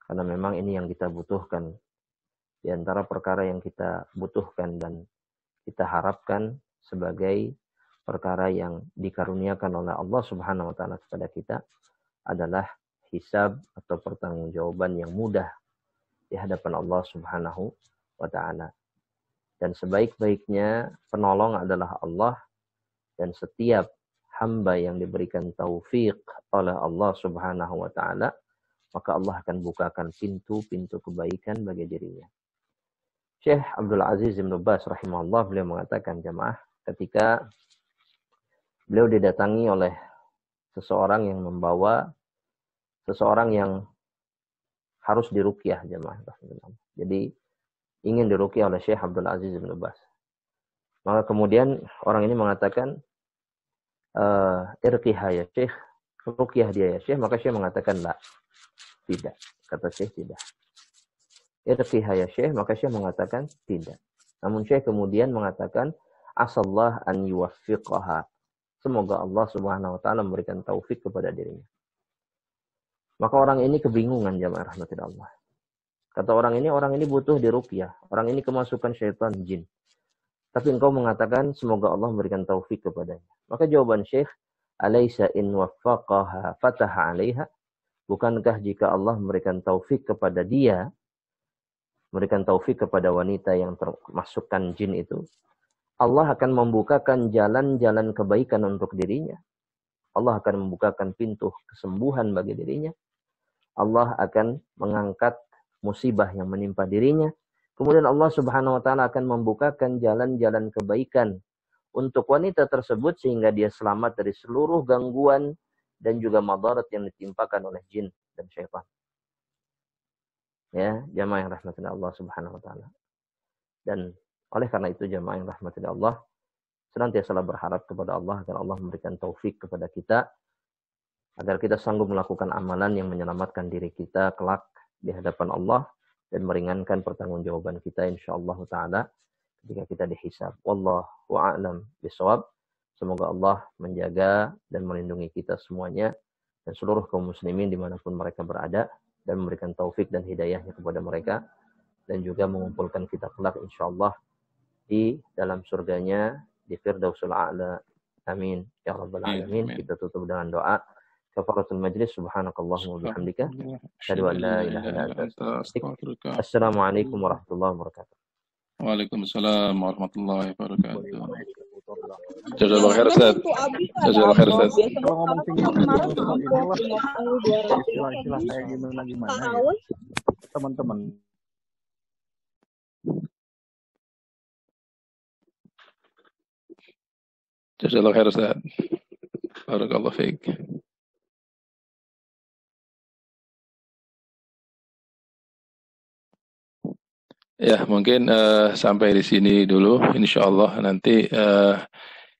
karena memang ini yang kita butuhkan di antara perkara yang kita butuhkan dan kita harapkan sebagai perkara yang dikaruniakan oleh Allah Subhanahu wa taala kepada kita adalah hisab atau pertanggungjawaban yang mudah di hadapan Allah Subhanahu wa taala. Dan sebaik-baiknya penolong adalah Allah, dan setiap hamba yang diberikan taufik oleh Allah Subhanahu wa taala, maka Allah akan bukakan pintu-pintu kebaikan bagi dirinya. Syekh Abdul Aziz Ibn Baz rahimahullah, beliau mengatakan jamaah, ketika beliau didatangi oleh seseorang yang membawa seseorang yang harus diruqyah jamaah. Jadi ingin diruqyah oleh Syekh Abdul Aziz Ibn Baz. Maka kemudian orang ini mengatakan, irqiha ya Syekh, ruqyah dia ya Syekh. Maka Syekh mengatakan la, tidak. Kata Syekh tidak. Irqiha ya Syekh, maka Syekh mengatakan tidak. Namun Syekh kemudian mengatakan, asallah an yuwaffiqaha. Semoga Allah Subhanahu wa taala memberikan taufik kepada dirinya. Maka orang ini kebingungan jamaah rahmatillah Allah. Kata orang ini butuh diruqyah. Orang ini kemasukan syaitan jin. Tapi engkau mengatakan semoga Allah memberikan taufik kepadanya. Maka jawaban Syekh, alaysa in waffaqaha fataha 'alaiha? Bukankah jika Allah memberikan taufik kepada dia, memberikan taufik kepada wanita yang termasukkan jin itu, Allah akan membukakan jalan-jalan kebaikan untuk dirinya. Allah akan membukakan pintu kesembuhan bagi dirinya. Allah akan mengangkat musibah yang menimpa dirinya. Kemudian Allah Subhanahu wa taala akan membukakan jalan-jalan kebaikan untuk wanita tersebut sehingga dia selamat dari seluruh gangguan dan juga madarat yang ditimpakan oleh jin dan syaitan. Ya, jamaah yang rahmatillah Allah Subhanahu wa taala. Dan oleh karena itu jamaah yang rahmatillah Allah, senantiasa berharap kepada Allah agar Allah memberikan taufik kepada kita agar kita sanggup melakukan amalan yang menyelamatkan diri kita kelak di hadapan Allah dan meringankan pertanggungjawaban kita insyaallah taala ketika kita dihisab. Wallahu a'lam bishawab. Semoga Allah menjaga dan melindungi kita semuanya dan seluruh kaum muslimin dimanapun mereka berada, dan memberikan taufik dan hidayahnya kepada mereka, dan juga mengumpulkan kita kelak insyaallah di dalam surganya di Firdausul A'la. Amin ya rabbal alamin. Kita tutup dengan doa kafaratul majlis. Subhanakallahumma wa bihamdika asyhadu an la ilaha illa anta astaghfiruka. Assalamualaikum warahmatullahi wabarakatuh. Waalaikumsalam warahmatullahi wabarakatuh. Jazakallahu khair Ustaz. Jazakallahu khair Ustaz. Kalau ngomong istilah kayak gimana ya, teman-teman. Jazakallahu khair Ustaz. Barakallahu fiik. Ya, mungkin sampai di sini dulu. Insyaallah nanti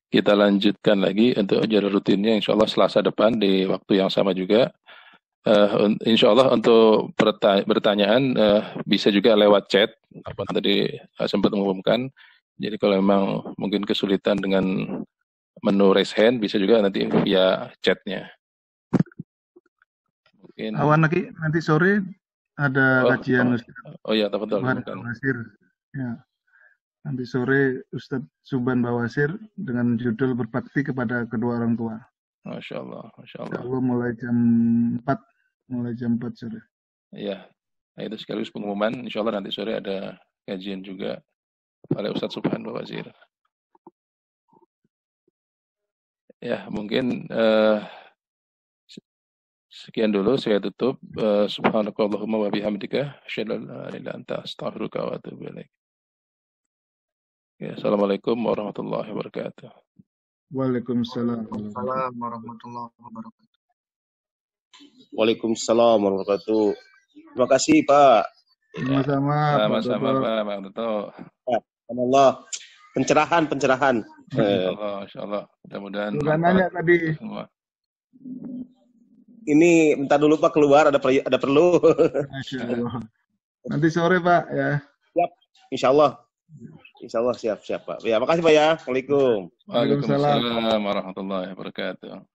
kita lanjutkan lagi untuk jalur rutinnya insyaallah Selasa depan di waktu yang sama juga. Insyaallah untuk pertanyaan bisa juga lewat chat. Apa tadi sempat mengumumkan. Jadi kalau memang mungkin kesulitan dengan menu raise hand, bisa juga nanti via chatnya. Mungkin. Nanti sore ada kajian Ustaz. Oh iya, betul. Bawasir. Ya. Nanti sore Ustaz Suban Bawasir dengan judul berbakti kepada kedua orang tua. Masya Allah. Kalau mulai jam 4 sore. Iya. Nah, itu sekaligus pengumuman. Insya Allah nanti sore ada kajian juga oleh Ustaz Suban Bawasir. Ya, mungkin sekian dulu saya tutup. Subhanakallahumma wa bihamdika asyhadu an la ilaha illa anta astaghfiruka wa atubu ilaik. Ya, assalamualaikum warahmatullahi wabarakatuh. Waalaikumsalam warahmatullahi wabarakatuh. Waalaikumsalam warahmatullahi wabarakatuh. Terima kasih Pak. Sama-sama Pak Duto. Allah. Pencerahan. Insyaallah. Mudah-mudahan. Bukan nanya tadi. Semua. Ini bentar dulu Pak, keluar ada perlu. Masya Allah. Nanti sore Pak ya. Siap, Insyaallah siap Pak. Ya, makasih Pak ya. Waalaikumsalam Waalaikumsalam warahmatullahi wabarakatuh.